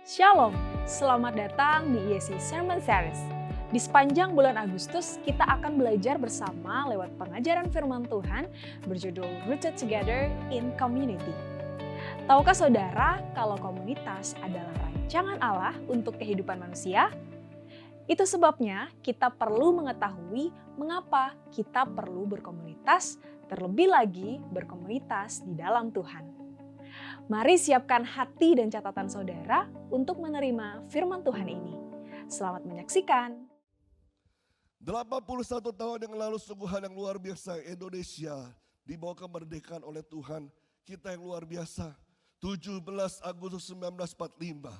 Shalom, selamat datang di ESC Sermon Series. Di sepanjang bulan Agustus, kita akan belajar bersama lewat pengajaran firman Tuhan berjudul Rooted Together in Community. Tahukah saudara kalau komunitas adalah rancangan Allah untuk kehidupan manusia? Itu sebabnya kita perlu mengetahui mengapa kita perlu berkomunitas, terlebih lagi berkomunitas di dalam Tuhan. Mari siapkan hati dan catatan saudara untuk menerima firman Tuhan ini. Selamat menyaksikan. 81 tahun yang lalu sungguh hal yang luar biasa. Indonesia dibawa kemerdekaan oleh Tuhan. Kita yang luar biasa. 17 Agustus 1945.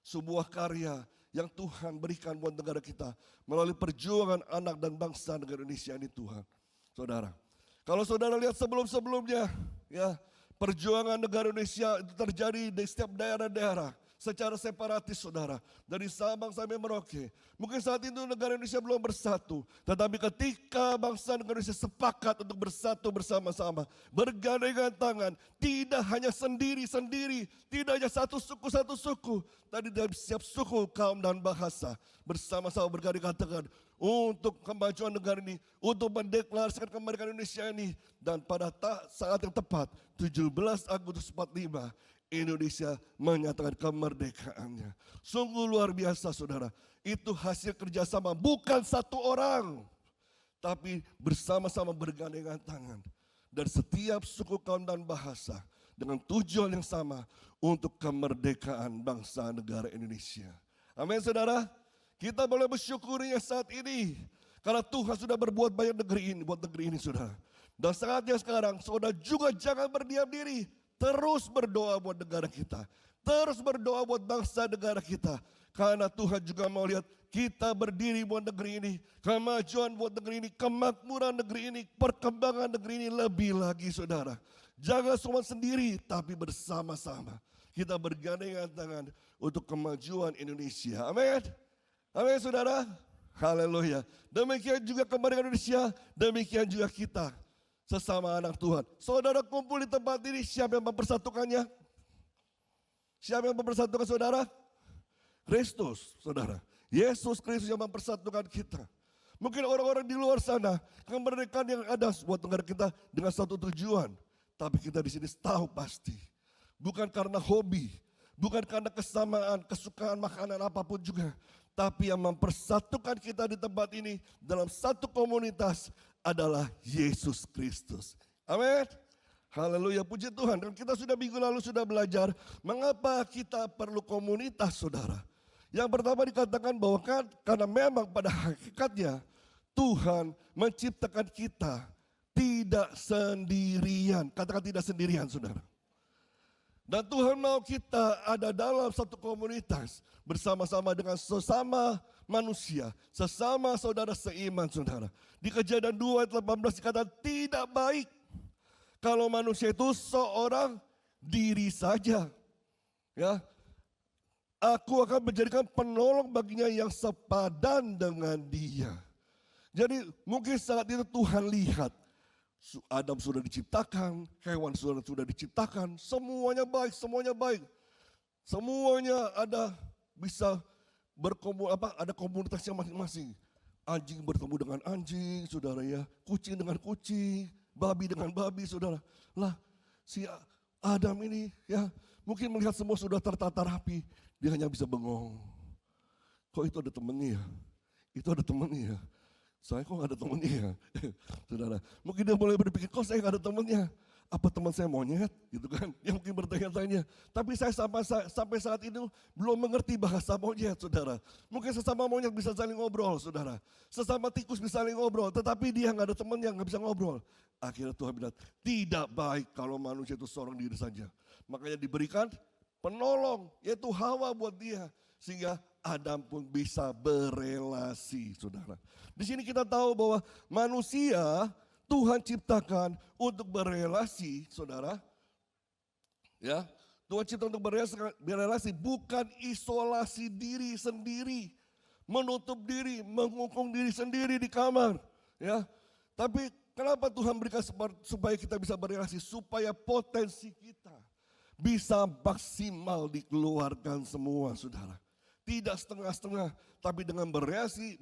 Sebuah karya yang Tuhan berikan buat negara kita. Melalui perjuangan anak dan bangsa negara Indonesia ini Tuhan. Saudara. Kalau saudara lihat sebelum-sebelumnya. Ya, perjuangan negara Indonesia itu terjadi di setiap daerah-daerah. Secara separatis saudara. Dari Sabang sampai Merauke. Mungkin saat itu negara Indonesia belum bersatu. Tetapi ketika bangsa negara Indonesia sepakat untuk bersatu bersama-sama. Bergandengan tangan. Tidak hanya sendiri-sendiri. Tidak hanya satu suku. Tadi dari setiap suku, kaum dan bahasa. Bersama-sama bergandengan tangan. Untuk kemajuan negara ini. Untuk mendeklarasikan kemerdekaan Indonesia ini. Dan pada saat yang tepat. 17 Agustus 45. Indonesia menyatakan kemerdekaannya. Sungguh luar biasa saudara. Itu hasil kerjasama bukan satu orang. Tapi bersama-sama bergandengan tangan. Dan setiap suku kaum dan bahasa. Dengan tujuan yang sama. Untuk kemerdekaan bangsa negara Indonesia. Amin saudara. Kita boleh bersyukurinya saat ini. Karena Tuhan sudah berbuat banyak buat negeri ini saudara. Dan saatnya sekarang saudara juga jangan berdiam diri. Terus berdoa buat negara kita. Terus berdoa buat bangsa negara kita. Karena Tuhan juga mau lihat kita berdiri buat negeri ini. Kemajuan buat negeri ini. Kemakmuran negeri ini. Perkembangan negeri ini lebih lagi saudara. Jangan cuma sendiri tapi bersama-sama. Kita bergandengan tangan untuk kemajuan Indonesia. Amin. Amin saudara. Haleluya. Demikian juga kemerdekaan Indonesia. Demikian juga kita. Sesama anak Tuhan. Saudara kumpul di tempat ini, siapa yang mempersatukannya? Siapa yang mempersatukan saudara? Kristus, saudara. Yesus Kristus yang mempersatukan kita. Mungkin orang-orang di luar sana, kemerdekaan yang ada buat negara kita dengan satu tujuan. Tapi kita di sini tahu pasti. Bukan karena hobi, bukan karena kesamaan, kesukaan makanan apapun juga. Tapi yang mempersatukan kita di tempat ini dalam satu komunitas adalah Yesus Kristus. Amin. Haleluya, puji Tuhan. Dan kita sudah minggu lalu sudah belajar mengapa kita perlu komunitas saudara. Yang pertama dikatakan bahwa karena memang pada hakikatnya Tuhan menciptakan kita tidak sendirian. Katakan tidak sendirian saudara. Dan Tuhan mau kita ada dalam satu komunitas bersama-sama dengan sesama manusia, sesama saudara seiman saudara. Di Kejadian 2 ayat 18 dikatakan tidak baik kalau manusia itu seorang diri saja. Ya, aku akan menjadikan penolong baginya yang sepadan dengan dia. Jadi mungkin saat itu Tuhan lihat. Adam sudah diciptakan, hewan sudah diciptakan, semuanya baik, semuanya baik. Semuanya ada bisa ada komunitasnya masing-masing. Anjing bertemu dengan anjing, saudara ya. Kucing dengan kucing, babi dengan babi, saudara. Lah, si Adam ini ya, mungkin melihat semua sudah tertata rapi, dia hanya bisa bengong. Kok itu ada temennya ya? Itu ada temennya ya? Saya kok gak ada temennya ya, saudara. Mungkin dia mulai berpikir, kok saya gak ada temennya? Apa teman saya monyet? Gitu kan, dia mungkin bertanya-tanya. Tapi saya sampai saat ini belum mengerti bahasa monyet, saudara. Mungkin sesama monyet bisa saling ngobrol, saudara. Sesama tikus bisa saling ngobrol, tetapi dia gak ada temennya, gak bisa ngobrol. Akhirnya Tuhan bilang, tidak baik kalau manusia itu seorang diri saja. Makanya diberikan penolong, yaitu Hawa buat dia. Sehingga Adam pun bisa berelasi, saudara. Di sini kita tahu bahwa manusia Tuhan ciptakan untuk berelasi, saudara. Ya, Tuhan cipta untuk berelasi, bukan isolasi diri sendiri, menutup diri, mengungkung diri sendiri di kamar. Ya, tapi kenapa Tuhan berikan supaya kita bisa berelasi? Supaya potensi kita bisa maksimal dikeluarkan semua saudara. Tidak setengah-setengah, tapi dengan berelasi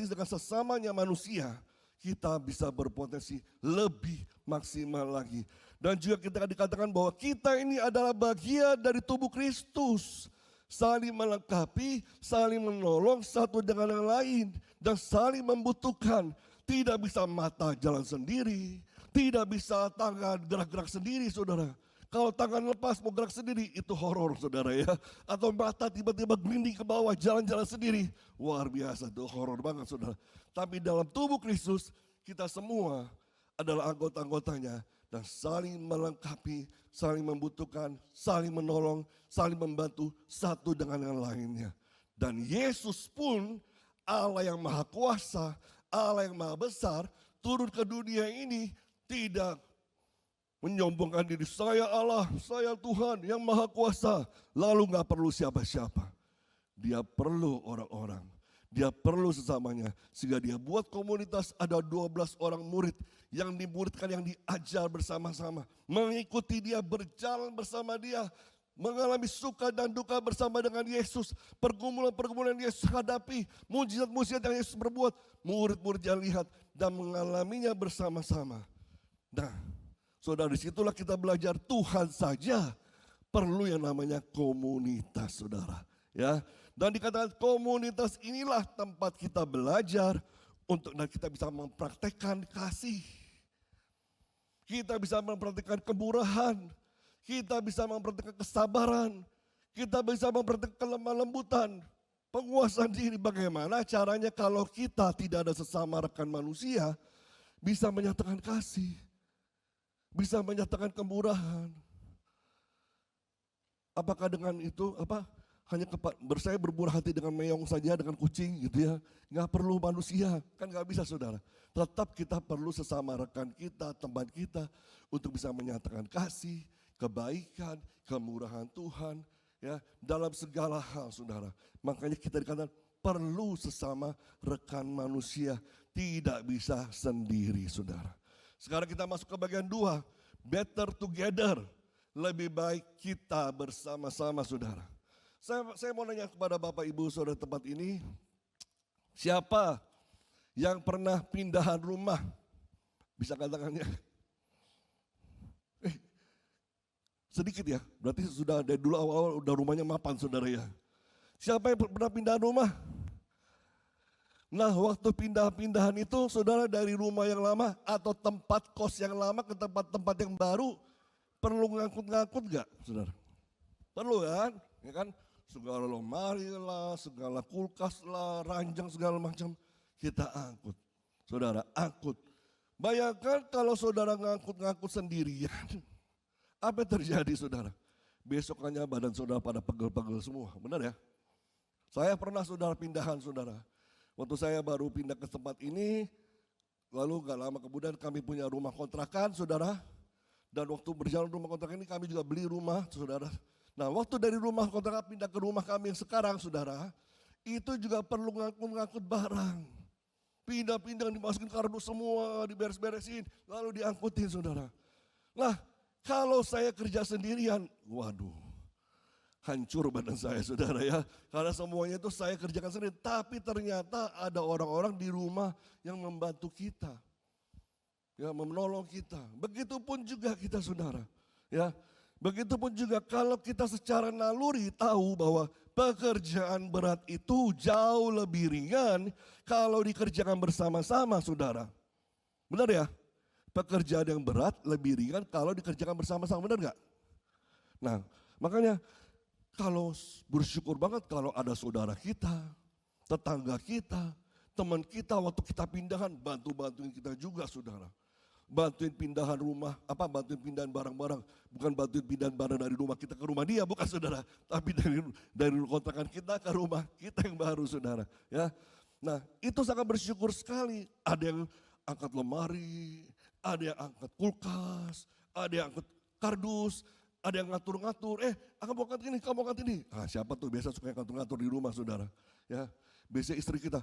dengan sesamanya manusia, kita bisa berpotensi lebih maksimal lagi. Dan juga kita dikatakan bahwa kita ini adalah bagian dari tubuh Kristus. Saling melengkapi, saling menolong satu dengan yang lain. Dan saling membutuhkan. Tidak bisa mata jalan sendiri, tidak bisa tangan gerak-gerak sendiri saudara. Kalau tangan lepas mau gerak sendiri itu horor saudara ya. Atau mata tiba-tiba gelinding ke bawah jalan-jalan sendiri. Luar biasa itu horor banget saudara. Tapi dalam tubuh Kristus kita semua adalah anggota-anggotanya. Dan saling melengkapi, saling membutuhkan, saling menolong, saling membantu satu dengan yang lainnya. Dan Yesus pun Allah yang maha kuasa, Allah yang maha besar turun ke dunia ini tidak menyombongkan diri. Saya Allah, saya Tuhan yang maha kuasa. Lalu gak perlu siapa-siapa. Dia perlu orang-orang. Dia perlu sesamanya. Sehingga dia buat komunitas ada 12 orang murid. Yang dimuridkan, yang diajar bersama-sama. Mengikuti dia, berjalan bersama dia. Mengalami suka dan duka bersama dengan Yesus. Pergumulan-pergumulan yang Yesus hadapi. Mujizat-mujizat yang Yesus berbuat. Murid-murid yang lihat dan mengalaminya bersama-sama. Nah, saudara, disitulah kita belajar Tuhan saja perlu yang namanya komunitas, saudara. Ya, dan dikatakan komunitas inilah tempat kita belajar untuk dan kita bisa mempraktekkan kasih. Kita bisa mempraktekkan kemurahan. Kita bisa mempraktikkan kesabaran, kita bisa mempraktikkan kelemah lembutan, penguasaan diri. Bagaimana caranya kalau kita tidak ada sesama rekan manusia, bisa menyatakan kasih, bisa menyatakan kemurahan. Apakah dengan itu hanya saya bermurah hati dengan meong saja, dengan kucing gitu ya, nggak perlu manusia, kan nggak bisa saudara. Tetap kita perlu sesama rekan kita, teman kita untuk bisa menyatakan kasih, kebaikan, kemurahan Tuhan ya dalam segala hal saudara. Makanya kita dikatakan perlu sesama rekan manusia, tidak bisa sendiri saudara. Sekarang kita masuk ke bagian 2, better together, lebih baik kita bersama-sama saudara. Saya mau nanya kepada Bapak Ibu saudara tempat ini, siapa yang pernah pindahan rumah? Bisa katakannya? Sedikit ya, berarti sudah dari dulu awal-awal udah rumahnya mapan saudara ya. Siapa yang pernah pindah rumah? Nah waktu pindah-pindahan itu saudara dari rumah yang lama atau tempat kos yang lama ke tempat-tempat yang baru perlu ngangkut-ngangkut gak saudara? Perlu kan? Ya kan? Segala lemari lah, segala kulkas lah, ranjang segala macam kita angkut. Saudara angkut. Bayangkan kalau saudara ngangkut-ngangkut sendirian. Apa yang terjadi saudara? Besokannya badan saudara pada pegel-pegel semua, benar ya? Saya pernah saudara pindahan saudara. Waktu saya baru pindah ke tempat ini, lalu gak lama kemudian kami punya rumah kontrakan saudara. Dan waktu berjalan rumah kontrakan ini kami juga beli rumah saudara. Nah waktu dari rumah kontrakan pindah ke rumah kami yang sekarang saudara, itu juga perlu ngangkut-ngangkut barang. Pindah-pindah dimasukin kardus semua, diberes-beresin, lalu diangkutin saudara. Nah, kalau saya kerja sendirian, waduh, hancur badan saya saudara ya. Karena semuanya itu saya kerjakan sendiri. Tapi ternyata ada orang-orang di rumah yang membantu kita. Ya, menolong kita. Begitupun juga kita saudara. Ya, begitupun juga kalau kita secara naluri tahu bahwa pekerjaan berat itu jauh lebih ringan kalau dikerjakan bersama-sama saudara. Benar ya? Pekerjaan yang berat lebih ringan kalau dikerjakan bersama-sama, benar gak? Nah, makanya kalau bersyukur banget kalau ada saudara kita, tetangga kita, teman kita waktu kita pindahan, bantuin kita juga saudara. Bantuin pindahan rumah, bantuin pindahan barang-barang, bukan bantuin pindahan barang dari rumah kita ke rumah dia, bukan saudara. Tapi dari kontrakan kita ke rumah kita yang baru saudara. Ya, nah itu sangat bersyukur sekali. Ada yang angkat lemari, ada yang angkat kulkas, ada yang angkat kardus, ada yang ngatur-ngatur. Kamu angkat ini, kamu angkat ini. Siapa tuh biasa suka ngatur-ngatur di rumah saudara. Ya, biasanya istri kita,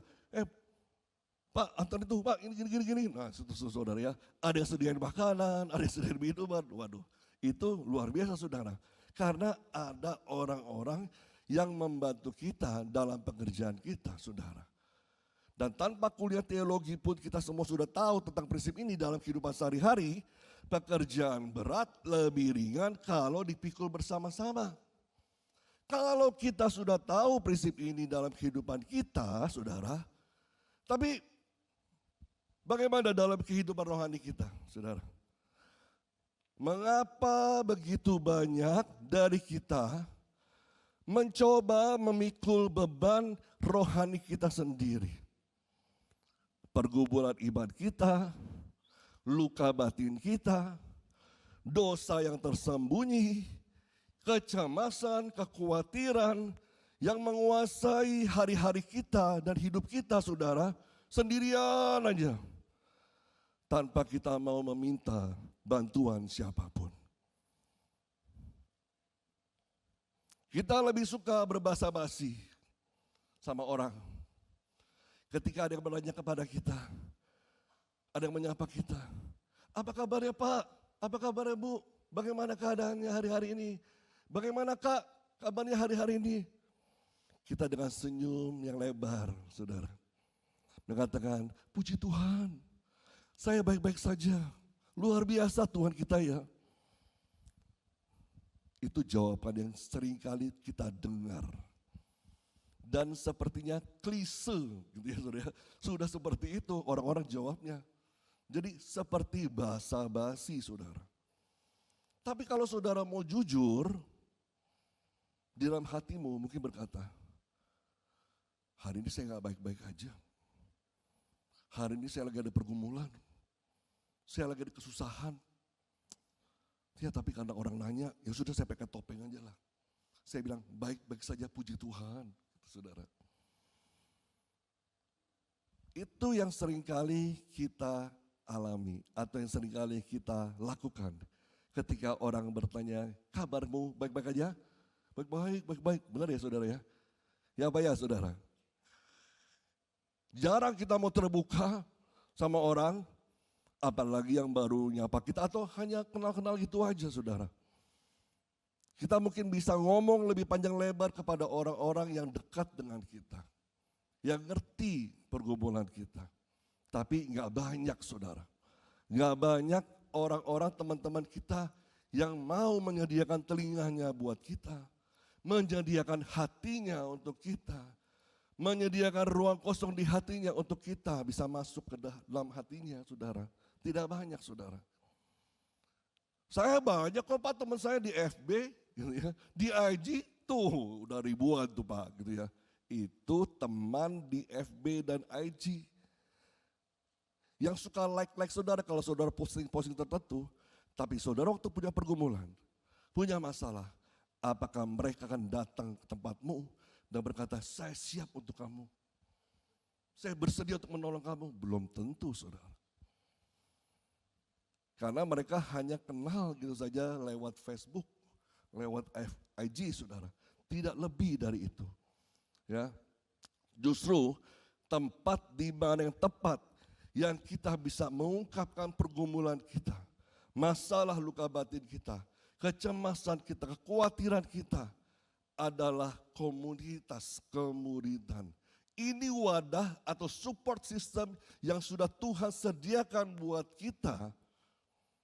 Pak antar itu, Pak ini gini. Nah itu saudara ya, ada yang sediain makanan, ada yang sediain minuman. Waduh, itu luar biasa saudara. Karena ada orang-orang yang membantu kita dalam pekerjaan kita, saudara. Dan tanpa kuliah teologi pun kita semua sudah tahu tentang prinsip ini dalam kehidupan sehari-hari. Pekerjaan berat lebih ringan kalau dipikul bersama-sama. Kalau kita sudah tahu prinsip ini dalam kehidupan kita, saudara. Tapi bagaimana dalam kehidupan rohani kita, saudara? Mengapa begitu banyak dari kita mencoba memikul beban rohani kita sendiri? Pergumulan iman kita, luka batin kita, dosa yang tersembunyi, kecemasan, kekhawatiran yang menguasai hari-hari kita dan hidup kita, saudara, sendirian aja. Tanpa kita mau meminta bantuan siapapun. Kita lebih suka berbahasa basi sama orang. Ketika ada yang bertanya kepada kita, ada yang menyapa kita, apa kabarnya Pak? Apa kabarnya Bu? Bagaimana keadaannya hari-hari ini? Bagaimana Kak kabarnya hari-hari ini? Kita dengan senyum yang lebar, saudara, mengatakan, puji Tuhan, saya baik-baik saja. Luar biasa Tuhan kita ya. Itu jawaban yang seringkali kita dengar. Dan sepertinya klise gitu ya saudara. Sudah seperti itu orang-orang jawabnya. Jadi seperti basa-basi saudara. Tapi kalau saudara mau jujur, di dalam hatimu mungkin berkata, hari ini saya gak baik-baik aja. Hari ini saya lagi ada pergumulan. Saya lagi ada kesusahan. Ya tapi karena orang nanya, ya sudah saya pakai topeng aja lah. Saya bilang baik-baik saja puji Tuhan. Saudara. Itu yang seringkali kita alami atau yang seringkali kita lakukan ketika orang bertanya, kabarmu baik-baik aja? Baik-baik. Benar ya saudara ya? Ya apa ya saudara? Jarang kita mau terbuka sama orang, apalagi yang baru nyapa kita atau hanya kenal-kenal gitu aja saudara. Kita mungkin bisa ngomong lebih panjang lebar kepada orang-orang yang dekat dengan kita. Yang ngerti pergumulan kita. Tapi gak banyak saudara. Gak banyak orang-orang teman-teman kita yang mau menyediakan telinganya buat kita. Menyediakan hatinya untuk kita. Menyediakan ruang kosong di hatinya untuk kita bisa masuk ke dalam hatinya saudara. Tidak banyak saudara. Saya banyak kok Pak teman saya di FB. Gitu ya. Di IG tuh udah ribuan tuh Pak gitu ya. Itu teman di FB dan IG. Yang suka like saudara kalau saudara posting tertentu. Tapi saudara waktu punya pergumulan, punya masalah. Apakah mereka akan datang ke tempatmu dan berkata saya siap untuk kamu. Saya bersedia untuk menolong kamu. Belum tentu saudara. Karena mereka hanya kenal gitu saja lewat Facebook. Lewat IG saudara, tidak lebih dari itu. Ya, justru tempat di mana yang tepat yang kita bisa mengungkapkan pergumulan kita, masalah luka batin kita, kecemasan kita, kekhawatiran kita adalah komunitas kemuridan. Ini wadah atau support system yang sudah Tuhan sediakan buat kita.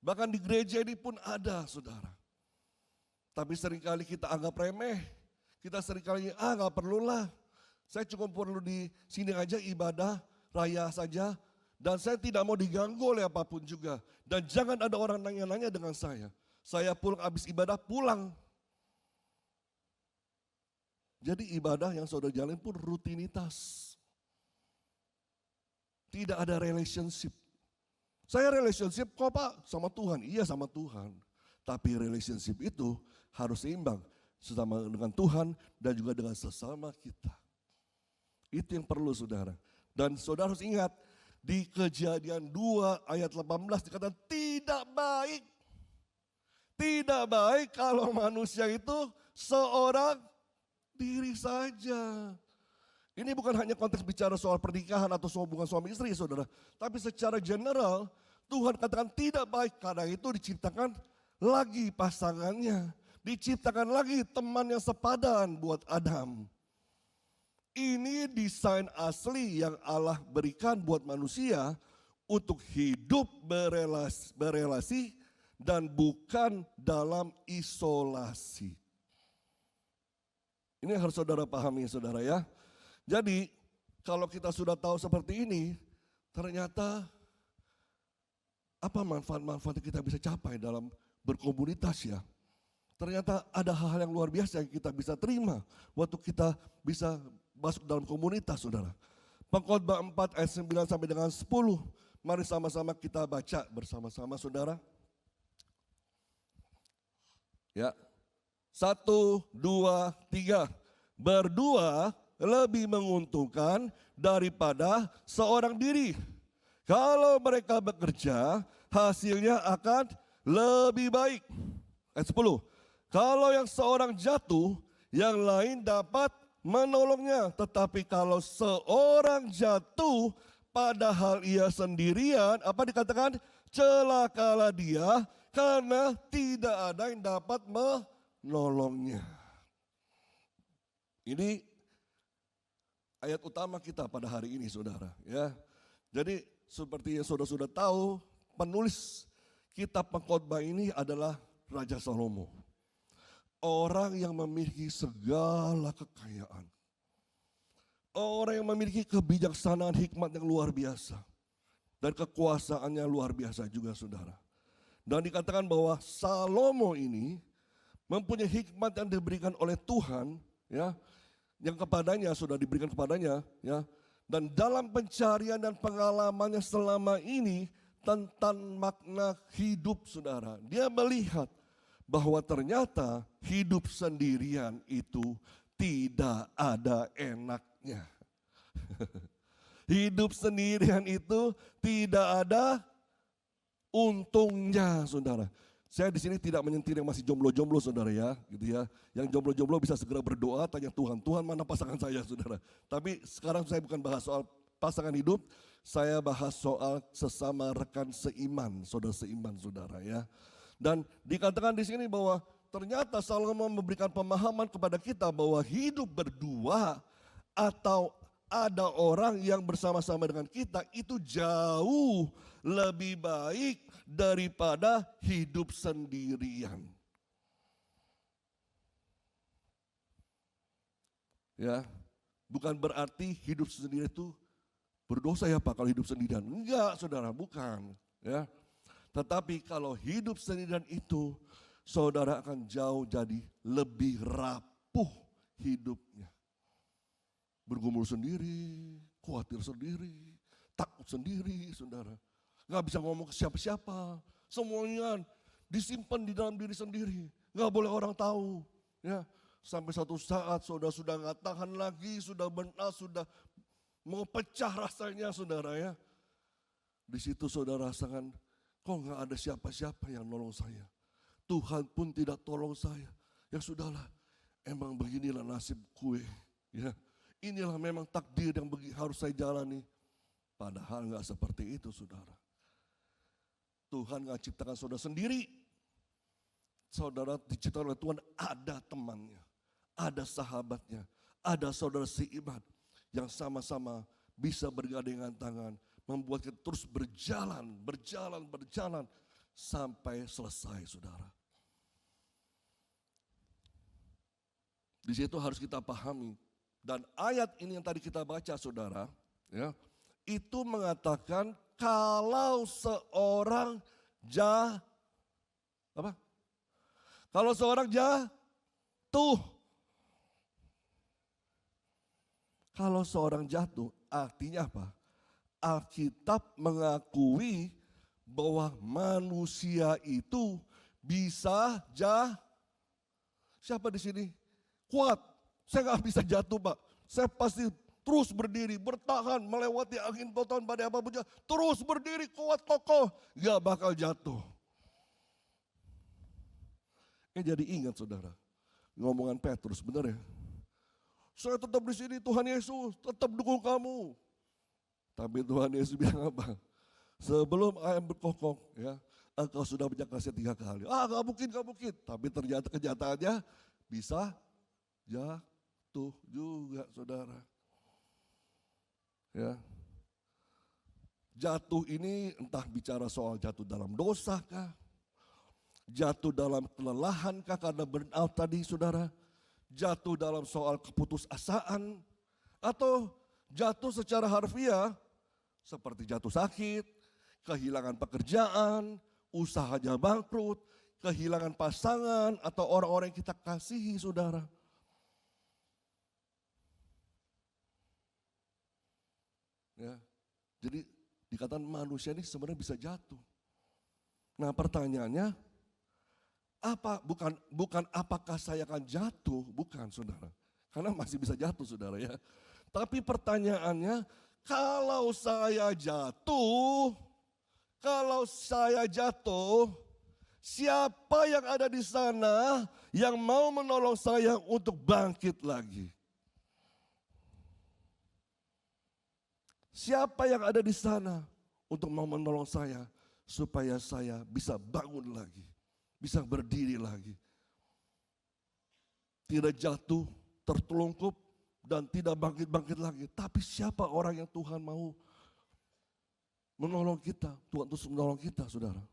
Bahkan di gereja ini pun ada saudara. Tapi seringkali kita anggap remeh. Kita seringkali gak perlulah. Saya cukup perlu di sini aja ibadah raya saja. Dan saya tidak mau diganggu oleh apapun juga. Dan jangan ada orang nanya-nanya dengan saya. Saya pulang habis ibadah pulang. Jadi ibadah yang saudara jalani pun rutinitas. Tidak ada relationship. Saya relationship kok Pak sama Tuhan. Iya sama Tuhan. Tapi relationship itu harus seimbang sesama dengan Tuhan dan juga dengan sesama kita. Itu yang perlu saudara. Dan saudara harus ingat di Kejadian 2 ayat 18 dikatakan tidak baik. Tidak baik kalau manusia itu seorang diri saja. Ini bukan hanya konteks bicara soal pernikahan atau soal hubungan suami istri saudara. Tapi secara general Tuhan katakan tidak baik karena itu diciptakan lagi pasangannya. Diciptakan lagi teman yang sepadan buat Adam. Ini desain asli yang Allah berikan buat manusia untuk hidup berelasi dan bukan dalam isolasi. Ini harus saudara pahami saudara ya. Jadi kalau kita sudah tahu seperti ini, ternyata apa manfaat-manfaat yang kita bisa capai dalam berkomunitas ya. Ternyata ada hal-hal yang luar biasa yang kita bisa terima waktu kita bisa masuk dalam komunitas saudara. Pengkhotbah 4 ayat 9 sampai dengan 10. Mari sama-sama kita baca bersama-sama saudara. Ya. 1, 2, 3. Berdua lebih menguntungkan daripada seorang diri. Kalau mereka bekerja, hasilnya akan lebih baik. Ayat 10. Kalau yang seorang jatuh, yang lain dapat menolongnya. Tetapi kalau seorang jatuh padahal ia sendirian, apa dikatakan? Celakalah dia karena tidak ada yang dapat menolongnya. Ini ayat utama kita pada hari ini saudara. Ya. Jadi seperti yang saudara sudah tahu, penulis kitab Pengkhotbah ini adalah Raja Salomo. Orang yang memiliki segala kekayaan. Orang yang memiliki kebijaksanaan hikmat yang luar biasa. Dan kekuasaannya luar biasa juga saudara. Dan dikatakan bahwa Salomo ini mempunyai hikmat yang diberikan oleh Tuhan. Ya, yang kepadanya sudah diberikan kepadanya. Ya, dan dalam pencarian dan pengalamannya selama ini tentang makna hidup saudara. Dia melihat bahwa ternyata hidup sendirian itu tidak ada enaknya. Hidup sendirian itu tidak ada untungnya saudara. Saya di sini tidak menyentil yang masih jomblo-jomblo saudara ya, gitu ya. Yang jomblo-jomblo bisa segera berdoa tanya Tuhan, Tuhan mana pasangan saya saudara. Tapi sekarang saya bukan bahas soal pasangan hidup, saya bahas soal sesama rekan seiman, saudara seiman saudara ya. Dan dikatakan di sini bahwa ternyata Salomo memberikan pemahaman kepada kita bahwa hidup berdua atau ada orang yang bersama-sama dengan kita itu jauh lebih baik daripada hidup sendirian. Ya, bukan berarti hidup sendiri itu berdosa ya Pak kalau hidup sendirian. Enggak saudara, bukan. Ya. Tetapi kalau hidup sendirian itu, saudara akan jauh jadi lebih rapuh hidupnya. Bergumul sendiri, khawatir sendiri, takut sendiri saudara. Gak bisa ngomong ke siapa-siapa, semuanya disimpan di dalam diri sendiri. Gak boleh orang tahu. Ya, sampai satu saat saudara sudah gak tahan lagi, sudah benar, sudah mau pecah rasanya saudara ya. Di situ saudara rasakan, kok gak ada siapa-siapa yang nolong saya. Tuhan pun tidak tolong saya. Ya sudahlah, emang beginilah nasib gue. Ya, inilah memang takdir yang harus saya jalani. Padahal gak seperti itu saudara. Tuhan gak ciptakan saudara sendiri. Saudara diciptakan oleh Tuhan, ada temannya, ada sahabatnya, ada saudara seiman yang sama-sama bisa bergandengan tangan, membuat kita terus berjalan sampai selesai saudara. Di situ harus kita pahami, dan ayat ini yang tadi kita baca saudara, ya, itu mengatakan kalau seorang kalau seorang jatuh. Kalau seorang jatuh artinya apa? Alkitab mengakui bahwa manusia itu bisa siapa di sini? Kuat. Saya nggak bisa jatuh Pak. Saya pasti terus berdiri, bertahan, melewati angin total badai apapun. Terus berdiri, kuat, kokoh. Gak bakal jatuh. Jadi ingat saudara, ngomongan Petrus benar ya. Saya tetap di sini Tuhan Yesus, tetap dukung kamu. Tapi Tuhan Yesus bilang apa? Sebelum ayam berkokok ya, engkau sudah menyaksikan 3 kali. Gak mungkin, gak mungkin. Tapi ternyata kenyataannya bisa jatuh juga saudara. Ya. Jatuh ini entah bicara soal jatuh dalam dosa kah, jatuh dalam kelelahan kah karena burnout tadi saudara, jatuh dalam soal keputusasaan, atau jatuh secara harfiah seperti jatuh sakit, kehilangan pekerjaan, usahanya bangkrut, kehilangan pasangan atau orang-orang yang kita kasihi saudara. Ya, jadi dikatakan manusia ini sebenarnya bisa jatuh. Nah pertanyaannya, bukan apakah saya akan jatuh, bukan saudara. Karena masih bisa jatuh saudara ya. Tapi pertanyaannya, kalau saya jatuh, siapa yang ada di sana yang mau menolong saya untuk bangkit lagi? Siapa yang ada di sana untuk mau menolong saya supaya saya bisa bangun lagi, bisa berdiri lagi. Tidak jatuh, tertelungkup dan tidak bangkit-bangkit lagi. Tapi siapa orang yang Tuhan mau menolong kita, Tuhan terus menolong kita saudara.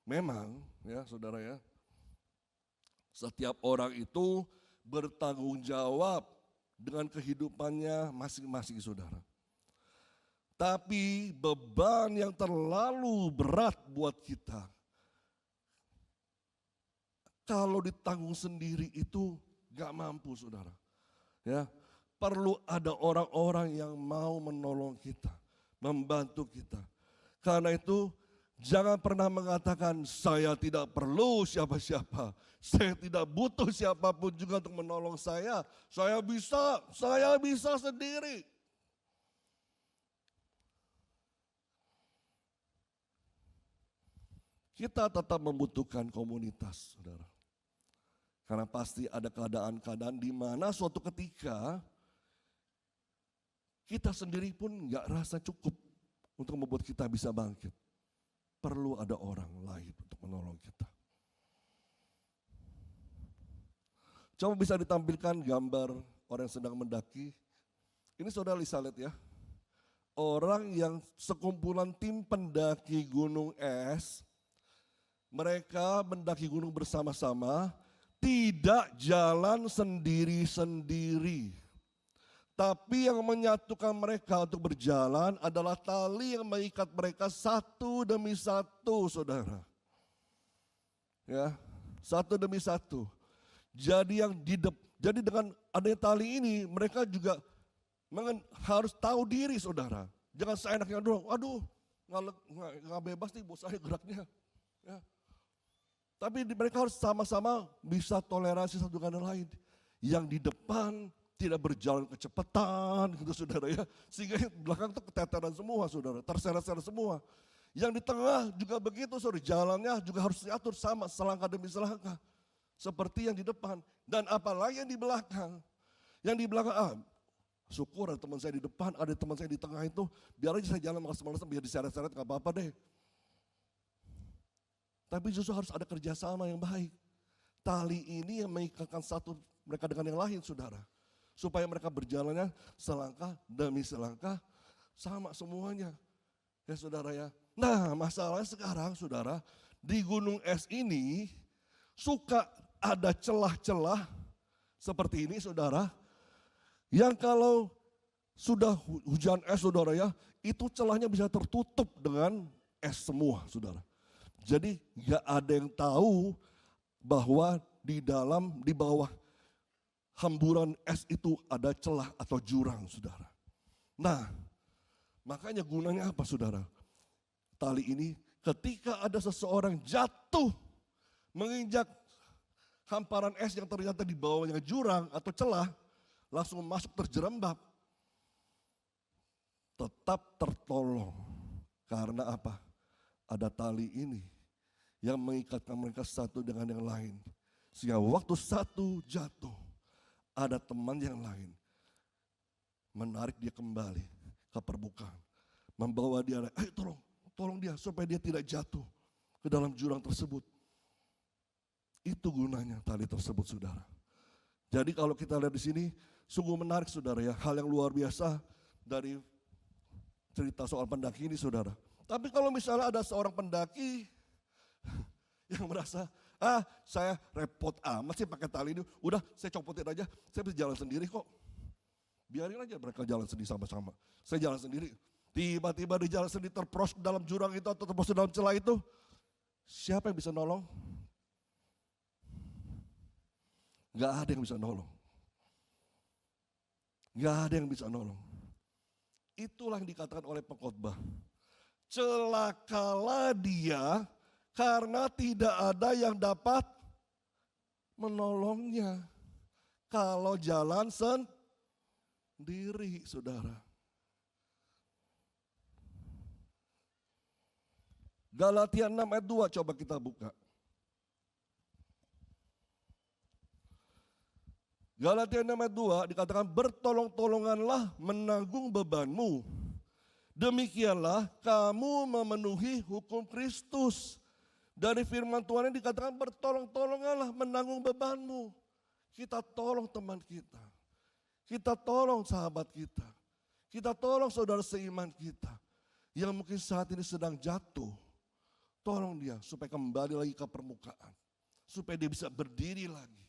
Memang ya saudara ya, setiap orang itu bertanggung jawab dengan kehidupannya masing-masing saudara. Tapi beban yang terlalu berat buat kita, kalau ditanggung sendiri itu gak mampu saudara. Ya, perlu ada orang-orang yang mau menolong kita, membantu kita. Karena itu jangan pernah mengatakan saya tidak perlu siapa-siapa. Saya tidak butuh siapapun juga untuk menolong saya. Saya bisa sendiri. Kita tetap membutuhkan komunitas, saudara. Karena pasti ada keadaan-keadaan di mana suatu ketika kita sendiri pun gak rasa cukup untuk membuat kita bisa bangkit. Perlu ada orang lain untuk menolong kita. Coba bisa ditampilkan gambar orang yang sedang mendaki. Ini saudara bisa lihat ya. Orang yang sekumpulan tim pendaki gunung es. Mereka mendaki gunung bersama-sama, tidak jalan sendiri-sendiri. Tapi yang menyatukan mereka untuk berjalan adalah tali yang mengikat mereka satu demi satu, saudara. Ya, satu demi satu. Jadi jadi dengan adanya tali ini, mereka juga harus tahu diri, saudara. Jangan seenaknya doang, aduh, nggak bebas nih bos saya geraknya. Ya. Tapi mereka harus sama-sama bisa toleransi satu dengan yang lain. Yang di depan tidak berjalan kecepatan gitu saudara ya. Sehingga yang belakang itu keteteran semua saudara, terseret-seret semua. Yang di tengah juga begitu saudara, jalannya juga harus diatur sama selangkah demi selangkah. Seperti yang di depan dan apalagi yang di belakang. Yang di belakang, syukur ada teman saya di depan, ada teman saya di tengah itu. Biar aja saya jalan malas-malasan biar diseret-seret gak apa-apa deh. Tapi justru harus ada kerjasama yang baik. Tali ini yang mengikatkan satu mereka dengan yang lain saudara. Supaya mereka berjalannya selangkah demi selangkah sama semuanya. Ya saudara ya. Nah masalahnya sekarang saudara, di gunung es ini suka ada celah-celah seperti ini saudara. Yang kalau sudah hujan es saudara ya, itu celahnya bisa tertutup dengan es semua saudara. Jadi gak ada yang tahu bahwa di bawah hamburan es itu ada celah atau jurang saudara. Nah makanya gunanya apa saudara? Tali ini ketika ada seseorang jatuh menginjak hamparan es yang ternyata di bawahnya jurang atau celah, langsung masuk terjerembab. Tetap tertolong. Karena apa? Ada tali ini yang mengikatkan mereka satu dengan yang lain. Sehingga waktu satu jatuh, ada teman yang lain menarik dia kembali ke permukaan. Membawa dia, ayo tolong dia supaya dia tidak jatuh. ke dalam jurang tersebut. Itu gunanya tali tersebut, saudara. Jadi kalau kita lihat di sini, sungguh menarik, saudara ya, hal yang luar biasa dari cerita soal pendaki ini, saudara. Tapi kalau misalnya ada seorang pendaki yang merasa, saya repot amat sih pakai tali ini, udah saya copotin aja, saya bisa jalan sendiri kok. Biarin aja mereka jalan sendiri sama-sama, saya jalan sendiri. Tiba-tiba di jalan sendiri terpros dalam jurang itu atau terpros dalam celah itu, siapa yang bisa nolong? Gak ada yang bisa nolong. Gak ada yang bisa nolong. Itulah yang dikatakan oleh pengkhotbah. Celakalah dia karena tidak ada yang dapat menolongnya. Kalau jalan sendiri, saudara. Galatia 6 ayat 2 coba kita buka. Galatia 6 ayat 2 dikatakan bertolong-tolonganlah menanggung bebanmu. Demikianlah kamu memenuhi hukum Kristus. Dari firman Tuhan yang dikatakan bertolong-tolonganlah menanggung bebanmu. Kita tolong teman kita. Kita tolong sahabat kita. Kita tolong saudara seiman kita. Yang mungkin saat ini sedang jatuh. Tolong dia supaya kembali lagi ke permukaan. Supaya dia bisa berdiri lagi.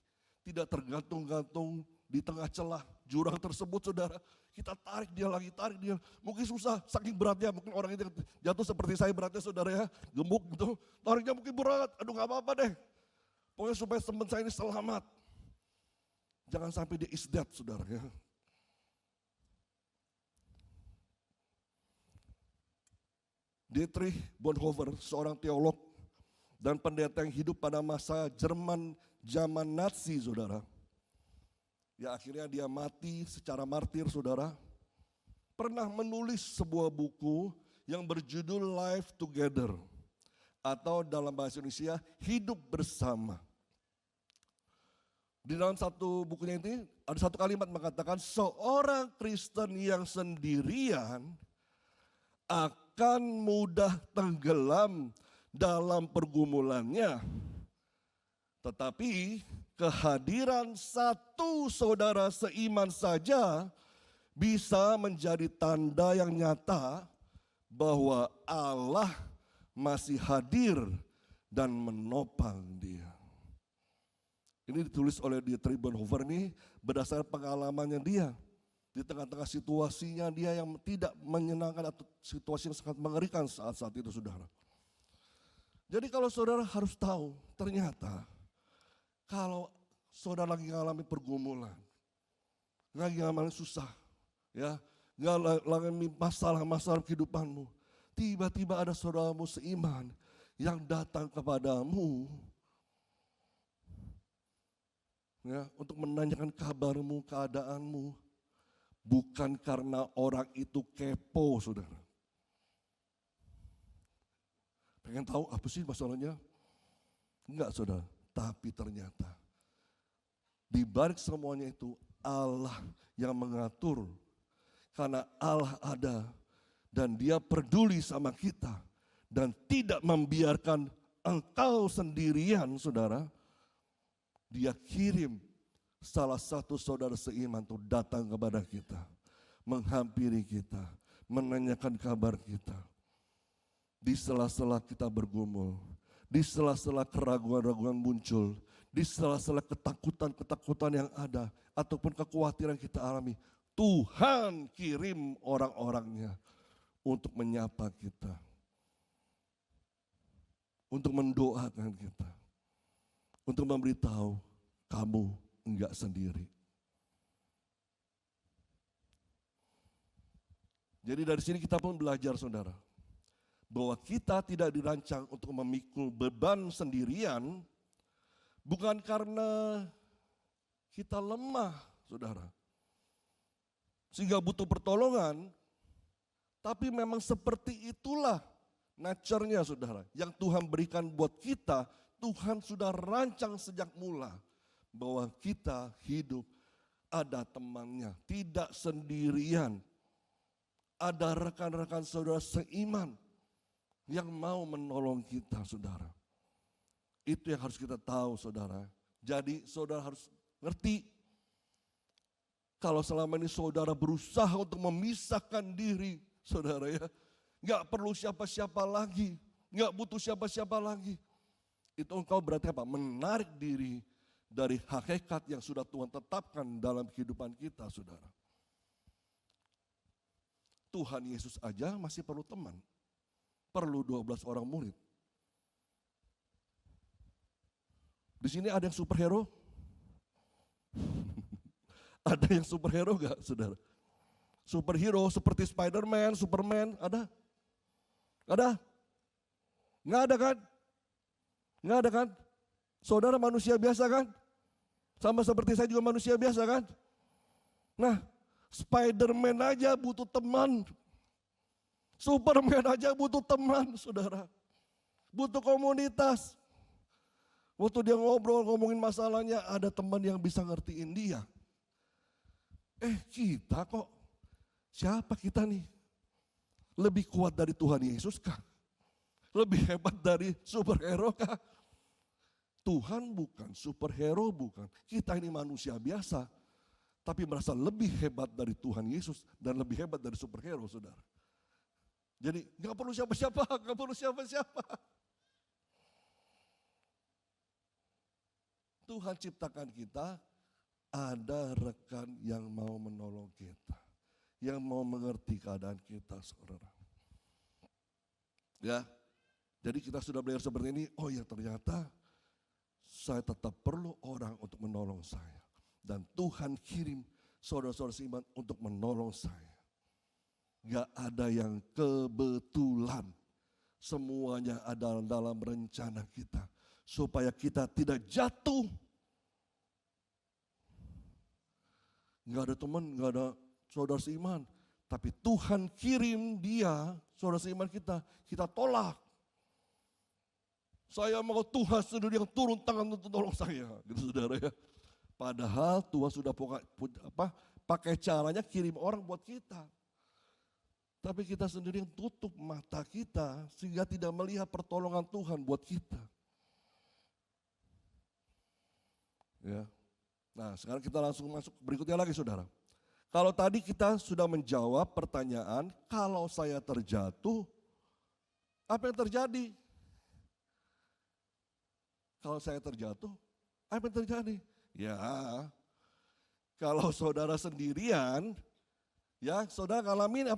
Tidak tergantung-gantung di tengah celah jurang tersebut, saudara. Kita tarik dia lagi, tarik dia. Mungkin susah, saking beratnya. Mungkin orang itu jatuh seperti saya beratnya, saudara ya. Gemuk gitu, tariknya mungkin berat. Aduh gak apa-apa deh. Pokoknya supaya teman saya ini selamat. Jangan sampai dia is dead, saudara ya. Dietrich Bonhoeffer, seorang teolog dan pendeta yang hidup pada masa Jerman zaman Nazi, saudara. Ya akhirnya dia mati secara martir, saudara. Pernah menulis sebuah buku yang berjudul Life Together. Atau dalam bahasa Indonesia, Hidup Bersama. Di dalam satu bukunya ini ada satu kalimat mengatakan, seorang Kristen yang sendirian akan mudah tenggelam dalam pergumulannya. Tetapi kehadiran satu saudara seiman saja bisa menjadi tanda yang nyata bahwa Allah masih hadir dan menopang dia. Ini ditulis oleh Dietrich Bonhoeffer ini berdasarkan pengalamannya dia. Di tengah-tengah situasinya dia yang tidak menyenangkan atau situasi yang sangat mengerikan saat-saat itu, saudara. Jadi kalau saudara harus tahu, ternyata kalau saudara lagi mengalami pergumulan, lagi mengalami susah, ya, mengalami masalah-masalah kehidupanmu, tiba-tiba ada saudaramu seiman yang datang kepadamu, ya, untuk menanyakan kabarmu, keadaanmu, bukan karena orang itu kepo, saudara. Pengen tahu apa sih masalahnya? Enggak, saudara. Tapi ternyata di balik semuanya itu Allah yang mengatur. Karena Allah ada dan dia peduli sama kita. Dan tidak membiarkan engkau sendirian, saudara. Dia kirim salah satu saudara seiman itu datang kepada kita. Menghampiri kita, menanyakan kabar kita. Di sela-sela kita bergumul, di sela-sela keraguan-raguan muncul, di sela-sela ketakutan-ketakutan yang ada, ataupun kekhawatiran kita alami, Tuhan kirim orang-orangnya untuk menyapa kita, untuk mendoakan kita, untuk memberitahu kamu enggak sendiri. Jadi dari sini kita pun belajar, saudara, bahwa kita tidak dirancang untuk memikul beban sendirian, bukan karena kita lemah, saudara, sehingga butuh pertolongan, tapi memang seperti itulah nature-nya, saudara, yang Tuhan berikan buat kita. Tuhan sudah rancang sejak mula bahwa kita hidup ada temannya, tidak sendirian, ada rekan-rekan saudara seiman. yang mau menolong kita, saudara. Itu yang harus kita tahu, saudara. Jadi saudara harus ngerti, kalau selama ini saudara berusaha untuk memisahkan diri, saudara ya, nggak perlu siapa-siapa lagi, nggak butuh siapa-siapa lagi. Itu engkau berarti apa? Menarik diri dari hakikat yang sudah Tuhan tetapkan dalam kehidupan kita, saudara. Tuhan Yesus aja masih perlu teman. Perlu 12 orang murid. Di sini ada yang superhero? Ada yang superhero gak, saudara? Superhero seperti Spider-Man, Superman, ada? Ada? Nggak ada kan? Nggak ada kan? Saudara manusia biasa kan? Sama seperti saya juga manusia biasa kan? Nah, Spider-Man aja butuh teman. Superman aja butuh teman, saudara. Butuh komunitas. Waktu dia ngobrol, ngomongin masalahnya, ada teman yang bisa ngertiin dia. Kita kok, siapa kita nih? Lebih kuat dari Tuhan Yesus kah? Lebih hebat dari superhero kah? Tuhan bukan, superhero bukan. Kita ini manusia biasa, tapi merasa lebih hebat dari Tuhan Yesus dan lebih hebat dari superhero, saudara. Jadi gak perlu siapa-siapa, gak perlu siapa-siapa. Tuhan ciptakan kita, ada rekan yang mau menolong kita. Yang mau mengerti keadaan kita, saudara. Ya, jadi kita sudah belajar seperti ini, oh ya ternyata saya tetap perlu orang untuk menolong saya. Dan Tuhan kirim saudara-saudara seiman untuk menolong saya. Gak ada yang kebetulan. Semuanya ada dalam rencana kita. Supaya kita tidak jatuh. Gak ada teman, gak ada saudara seiman. Tapi Tuhan kirim dia, saudara seiman kita tolak. Saya mau Tuhan sendiri yang turun tangan untuk tolong saya, gitu saudara ya. Padahal Tuhan sudah pakai caranya kirim orang buat kita. Tapi kita sendiri yang tutup mata kita sehingga tidak melihat pertolongan Tuhan buat kita. Ya. Nah, sekarang kita langsung masuk berikutnya lagi, saudara. Kalau tadi kita sudah menjawab pertanyaan, kalau saya terjatuh, apa yang terjadi? Kalau saya terjatuh, apa yang terjadi? Ya, kalau saudara sendirian, ya saudara ngalamin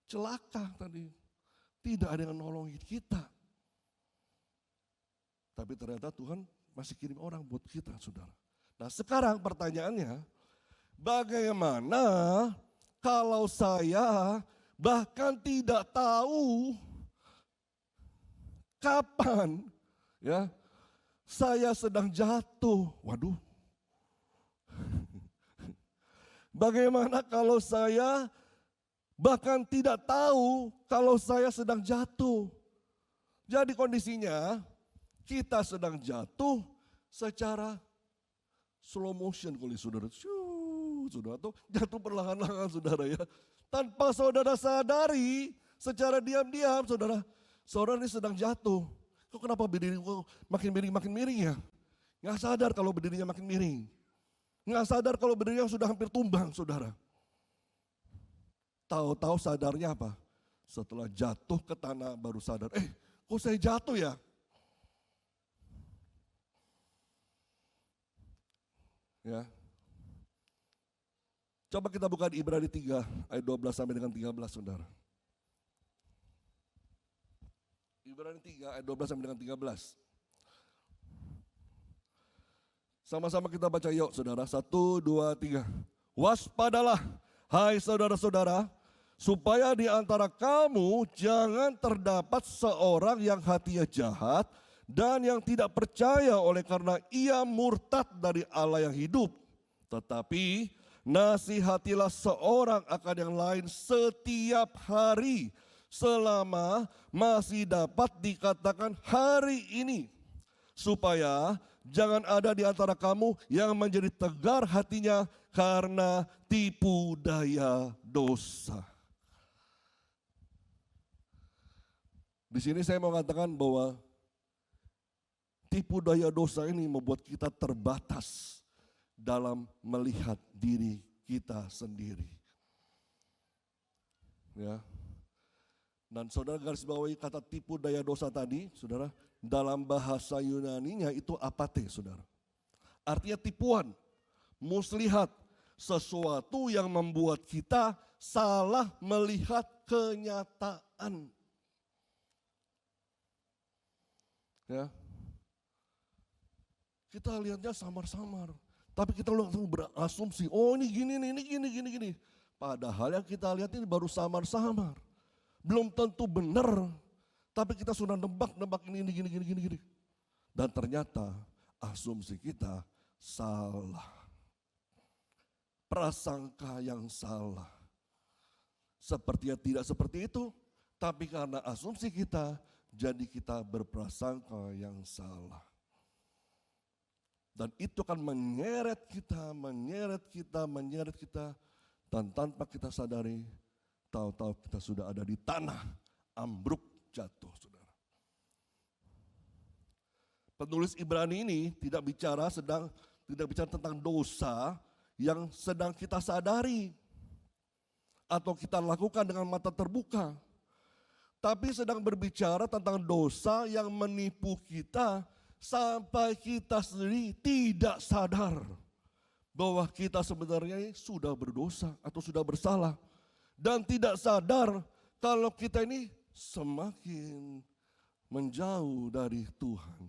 celaka tadi. Tidak ada yang nolongin kita. Tapi ternyata Tuhan masih kirim orang buat kita, saudara. Nah sekarang pertanyaannya, bagaimana kalau saya bahkan tidak tahu kapan ya saya sedang jatuh? Waduh. Bagaimana kalau saya bahkan tidak tahu kalau saya sedang jatuh? Jadi kondisinya kita sedang jatuh secara slow motion kali saudara. Saudara tuh jatuh perlahan-lahan saudara ya. Tanpa saudara sadari secara diam-diam saudara ini sedang jatuh. Kok kenapa berdiri makin miring ya? Nggak sadar kalau berdirinya makin miring. Nggak sadar kalau berdirinya sudah hampir tumbang saudara. Tahu-tahu sadarnya apa? Setelah jatuh ke tanah baru sadar, kok saya jatuh ya? Ya. Coba kita buka di Ibrani 3 ayat 12 sampai dengan 13 saudara. Ibrani 3 ayat 12 sampai dengan 13. Sama-sama kita baca yuk saudara. 1, 2, 3. Waspadalah hai saudara-saudara, supaya di antara kamu jangan terdapat seorang yang hatinya jahat dan yang tidak percaya oleh karena ia murtad dari Allah yang hidup. Tetapi nasihatilah seorang akan yang lain setiap hari selama masih dapat dikatakan hari ini. Supaya jangan ada di antara kamu yang menjadi tegar hatinya karena tipu daya dosa. Di sini saya mau katakan bahwa tipu daya dosa ini membuat kita terbatas dalam melihat diri kita sendiri. Ya. Dan saudara garis bawahi kata tipu daya dosa tadi, saudara, dalam bahasa Yunaninya itu apate, saudara. Artinya tipuan, muslihat, sesuatu yang membuat kita salah melihat kenyataan. Ya. Kita lihatnya samar-samar, tapi kita langsung berasumsi, oh ini gini nih, ini gini. Padahal yang kita lihat ini baru samar-samar. Belum tentu benar, tapi kita sudah nebak ini gini. Dan ternyata asumsi kita salah. Prasangka yang salah. Sepertinya tidak seperti itu, tapi karena asumsi kita, jadi kita berprasangka yang salah. Dan itu akan menyeret kita, dan tanpa kita sadari, tahu-tahu kita sudah ada di tanah, ambruk jatuh, saudara. Penulis Ibrani ini tidak bicara tentang dosa yang sedang kita sadari atau kita lakukan dengan mata terbuka, tapi sedang berbicara tentang dosa yang menipu kita sampai kita sendiri tidak sadar bahwa kita sebenarnya sudah berdosa atau sudah bersalah, dan tidak sadar kalau kita ini semakin menjauh dari Tuhan.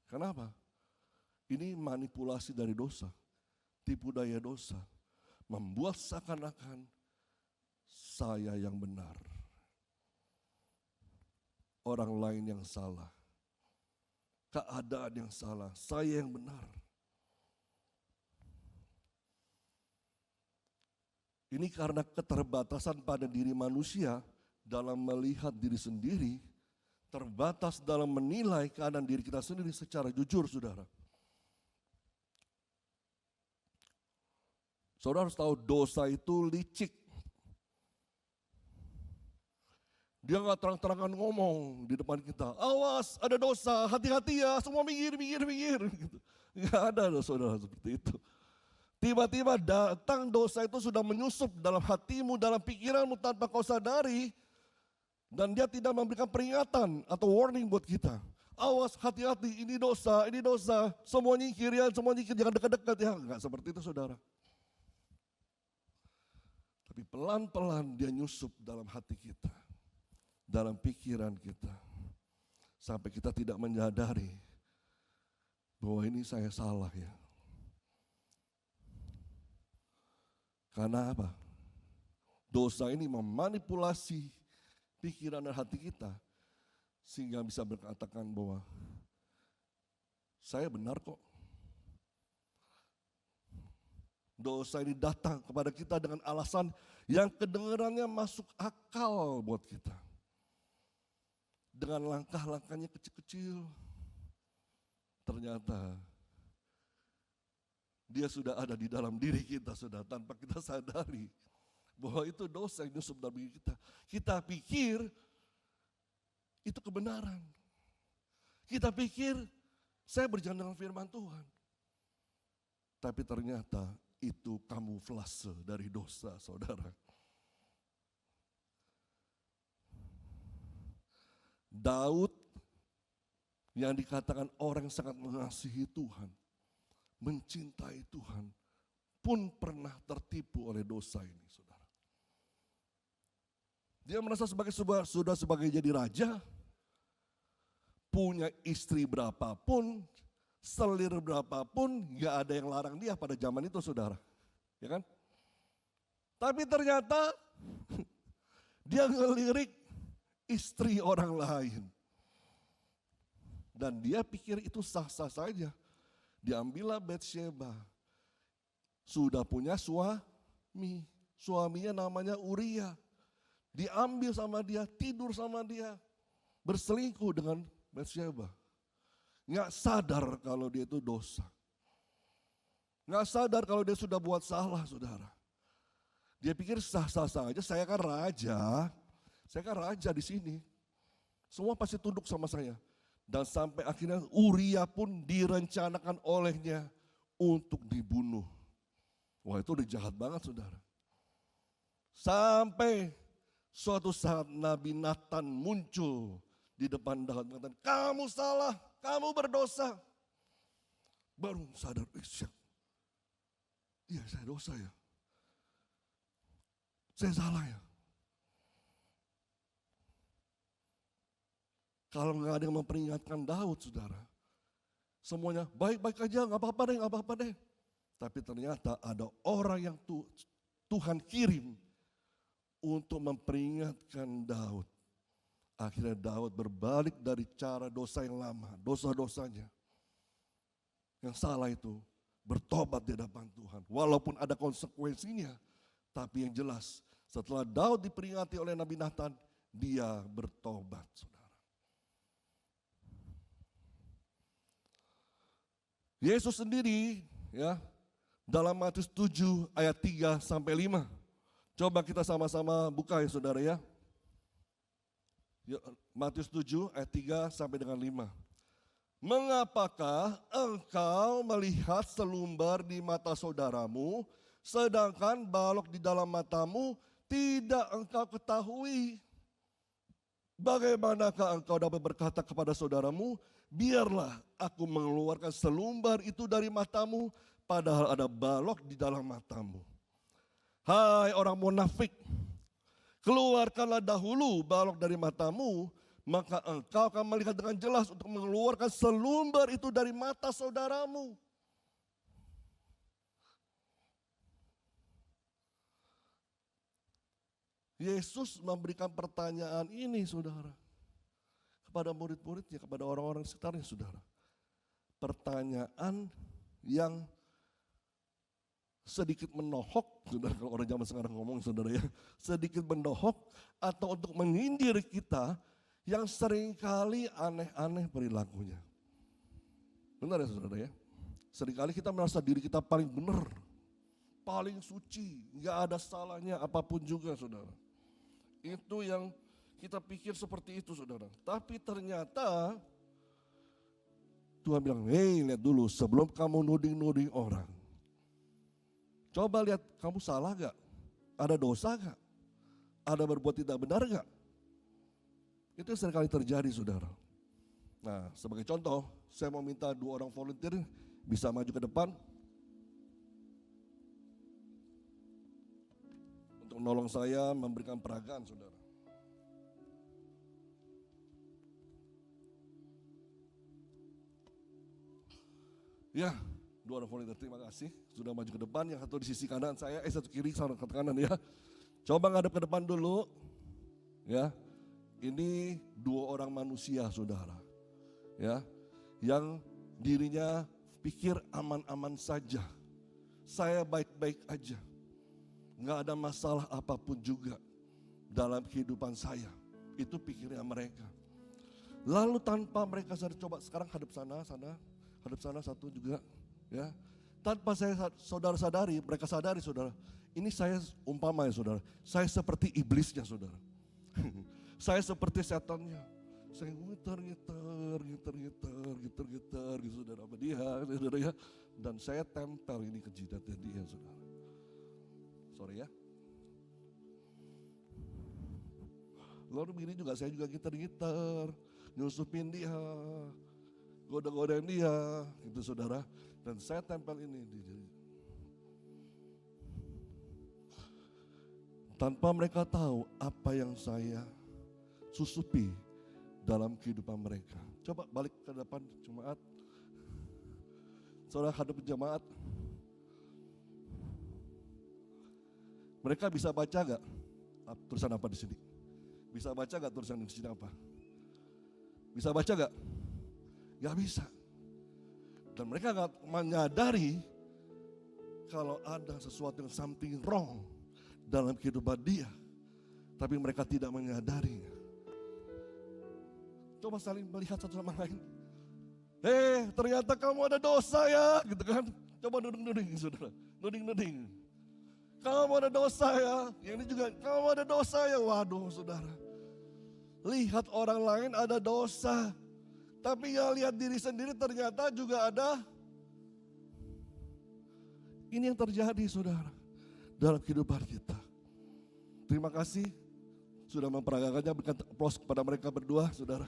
Kenapa? Ini manipulasi dari dosa, tipu daya dosa, membuat seakan-akan saya yang benar, orang lain yang salah, keadaan yang salah, saya yang benar. Ini karena keterbatasan pada diri manusia dalam melihat diri sendiri, terbatas dalam menilai keadaan diri kita sendiri secara jujur, saudara. Saudara harus tahu dosa itu licik. Dia nggak terang-terangan ngomong di depan kita, awas ada dosa, hati-hati ya, semua minggir. Gitu. Nggak ada saudara seperti itu. Tiba-tiba datang dosa itu sudah menyusup dalam hatimu, dalam pikiranmu tanpa kau sadari. Dan dia tidak memberikan peringatan atau warning buat kita. Awas, hati-hati, ini dosa, semua nyingkir ya, jangan dekat-dekat ya. Nggak seperti itu, saudara. Tapi pelan-pelan dia nyusup dalam hati kita, dalam pikiran kita, sampai kita tidak menyadari bahwa ini saya salah ya. Karena apa? Dosa ini memanipulasi pikiran dan hati kita, sehingga bisa berkatakan bahwa saya benar kok. Dosa ini datang kepada kita dengan alasan yang kedengarannya masuk akal buat kita. Dengan langkah-langkahnya kecil-kecil, ternyata dia sudah ada di dalam diri kita, sudah tanpa kita sadari bahwa itu dosa yang nyusup dalam diri kita. Kita pikir itu kebenaran. Kita pikir saya berjalan dengan firman Tuhan. Tapi ternyata itu kamuflase dari dosa, saudara. Daud yang dikatakan orang yang sangat mengasihi Tuhan, mencintai Tuhan, pun pernah tertipu oleh dosa ini, saudara. Dia merasa sudah sebagai jadi raja, punya istri berapapun, selir berapapun, gak ada yang larang dia pada zaman itu, saudara. Ya kan? Tapi ternyata dia ngelirik istri orang lain. Dan dia pikir itu sah-sah saja. Diambillah Batsheba. Sudah punya suami. Suaminya namanya Uria. Diambil sama dia, tidur sama dia. Berselingkuh dengan Batsheba. Nggak sadar kalau dia itu dosa. Nggak sadar kalau dia sudah buat salah, saudara. Dia pikir sah-sah saja, saya kan raja di sini. Semua pasti tunduk sama saya. Dan sampai akhirnya Uria pun direncanakan olehnya untuk dibunuh. Wah, itu udah jahat banget, saudara. Sampai suatu saat Nabi Nathan muncul di depan Daud mengatakan, kamu salah, kamu berdosa. Baru sadar, iya saya dosa ya. Saya salah ya. Kalau nggak ada yang memperingatkan Daud, saudara, semuanya baik-baik aja, nggak apa-apa deh. Tapi ternyata ada orang yang Tuhan kirim untuk memperingatkan Daud. Akhirnya Daud berbalik dari cara dosa yang lama, dosa-dosanya. Yang salah itu bertobat di hadapan Tuhan. Walaupun ada konsekuensinya, tapi yang jelas setelah Daud diperingati oleh Nabi Nathan, dia bertobat, saudara. Yesus sendiri ya dalam Matius 7 ayat 3 sampai 5. Coba kita sama-sama buka ya saudara ya. Matius 7 ayat 3 sampai dengan 5. Mengapakah engkau melihat selumbar di mata saudaramu, sedangkan balok di dalam matamu tidak engkau ketahui? Bagaimanakah engkau dapat berkata kepada saudaramu, biarlah aku mengeluarkan selumbar itu dari matamu, padahal ada balok di dalam matamu. Hai orang munafik, keluarkanlah dahulu balok dari matamu, maka engkau akan melihat dengan jelas untuk mengeluarkan selumbar itu dari mata saudaramu. Yesus memberikan pertanyaan ini, saudara, kepada murid-muridnya, kepada orang-orang sekitarnya, saudara. Pertanyaan yang sedikit menohok, saudara, kalau orang zaman sekarang ngomong, saudara ya, sedikit menohok atau untuk menyindir kita yang seringkali aneh-aneh perilakunya. Benar ya saudara ya? Seringkali kita merasa diri kita paling benar, paling suci, nggak ada salahnya apapun juga, saudara. Itu yang kita pikir seperti itu, saudara. Tapi ternyata Tuhan bilang, hei lihat dulu sebelum kamu nuding-nuding orang. Coba lihat kamu salah gak? Ada dosa gak? Ada berbuat tidak benar gak? Itu yang seringkali terjadi, saudara. Nah, sebagai contoh, saya mau minta 2 orang volunteer bisa maju ke depan. Untuk menolong saya memberikan peragaan, saudara. Ya, 2 orang volunteer, terima kasih. Sudah maju ke depan, yang satu di sisi kanan saya, satu kiri, satu ke kanan ya. Coba ngadep ke depan dulu. Ya, ini 2 orang manusia, saudara. Ya, yang dirinya pikir aman-aman saja. Saya baik-baik aja. Nggak ada masalah apapun juga dalam kehidupan saya. Itu pikirnya mereka. Lalu tanpa mereka sadar, coba sekarang hadap sana, hadap sana satu juga. Ya, tanpa saudara sadari, mereka sadari, saudara. Ini saya umpama ya, saudara. Saya seperti iblisnya, saudara. Saya seperti setannya. Saya ngiter, gitu, saudara, sama dia, saudara ya. Dan saya tempel ini ke jidatnya dia, saudara. Sorry ya. Lalu begini juga, saya juga ngiter, nyusupin dia, goda-godain dia, gitu saudara. Dan saya tempel ini di diri. Tanpa mereka tahu apa yang saya susupi dalam kehidupan mereka. Coba balik ke depan jemaat. Saudara hadap jemaat. Mereka bisa baca gak tulisan apa di sini? Bisa baca gak tulisan di sini apa? Bisa baca gak? Gak bisa. Dan mereka gak menyadari kalau ada sesuatu yang something wrong dalam kehidupan dia. Tapi mereka tidak menyadarinya. Coba saling melihat satu sama lain. Ternyata kamu ada dosa ya, gitu kan. Coba nuding-nuding, saudara. Nuding-nuding. Kamu ada dosa ya. Yang ini juga, kamu ada dosa ya. Waduh saudara. Lihat orang lain ada dosa. Tapi ya lihat diri sendiri ternyata juga ada. Ini yang terjadi saudara. Dalam kehidupan kita. Terima kasih. Sudah memperagakannya, berikan aplaus kepada mereka berdua saudara.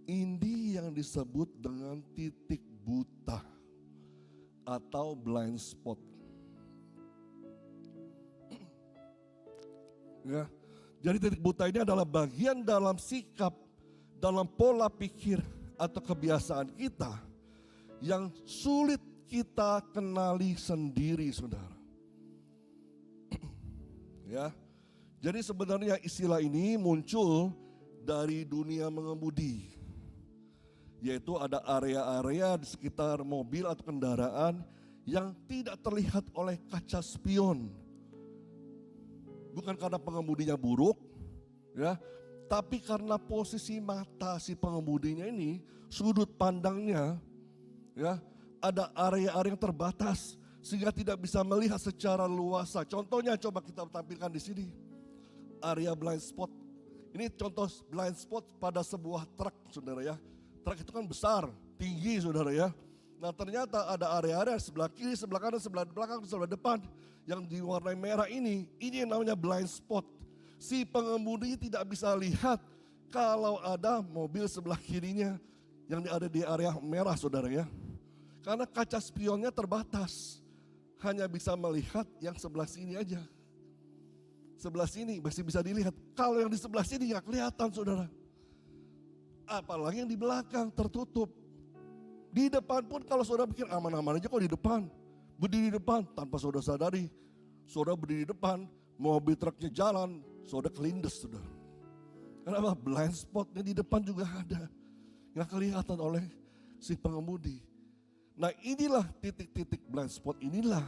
Ini yang disebut dengan titik buta atau blind spot. Ya, jadi titik buta ini adalah bagian dalam sikap, dalam pola pikir atau kebiasaan kita yang sulit kita kenali sendiri, saudara. Ya, jadi sebenarnya istilah ini muncul dari dunia mengemudi. Yaitu ada area-area di sekitar mobil atau kendaraan yang tidak terlihat oleh kaca spion. Bukan karena pengemudinya buruk, ya, tapi karena posisi mata si pengemudinya ini, sudut pandangnya, ya, ada area-area yang terbatas sehingga tidak bisa melihat secara luasa. Contohnya coba kita tampilkan di sini, area blind spot. Ini contoh blind spot pada sebuah truk, saudara ya. Truk itu kan besar, tinggi saudara ya. Nah ternyata ada area-area sebelah kiri, sebelah kanan, sebelah belakang, sebelah depan yang diwarnai merah ini yang namanya blind spot. Si pengemudi tidak bisa lihat kalau ada mobil sebelah kirinya yang ada di area merah saudara ya. Karena kaca spionnya terbatas, hanya bisa melihat yang sebelah sini aja. Sebelah sini masih bisa dilihat, kalau yang di sebelah sini nggak kelihatan saudara. Apalagi yang di belakang tertutup. Di depan pun kalau saudara pikir aman-aman aja kok di depan. Berdiri di depan tanpa saudara sadari. Saudara berdiri di depan, mobil truknya jalan, saudara kelindes saudara. Kenapa? Blind spotnya di depan juga ada. Nggak kelihatan oleh si pengemudi. Nah inilah titik-titik blind spot inilah.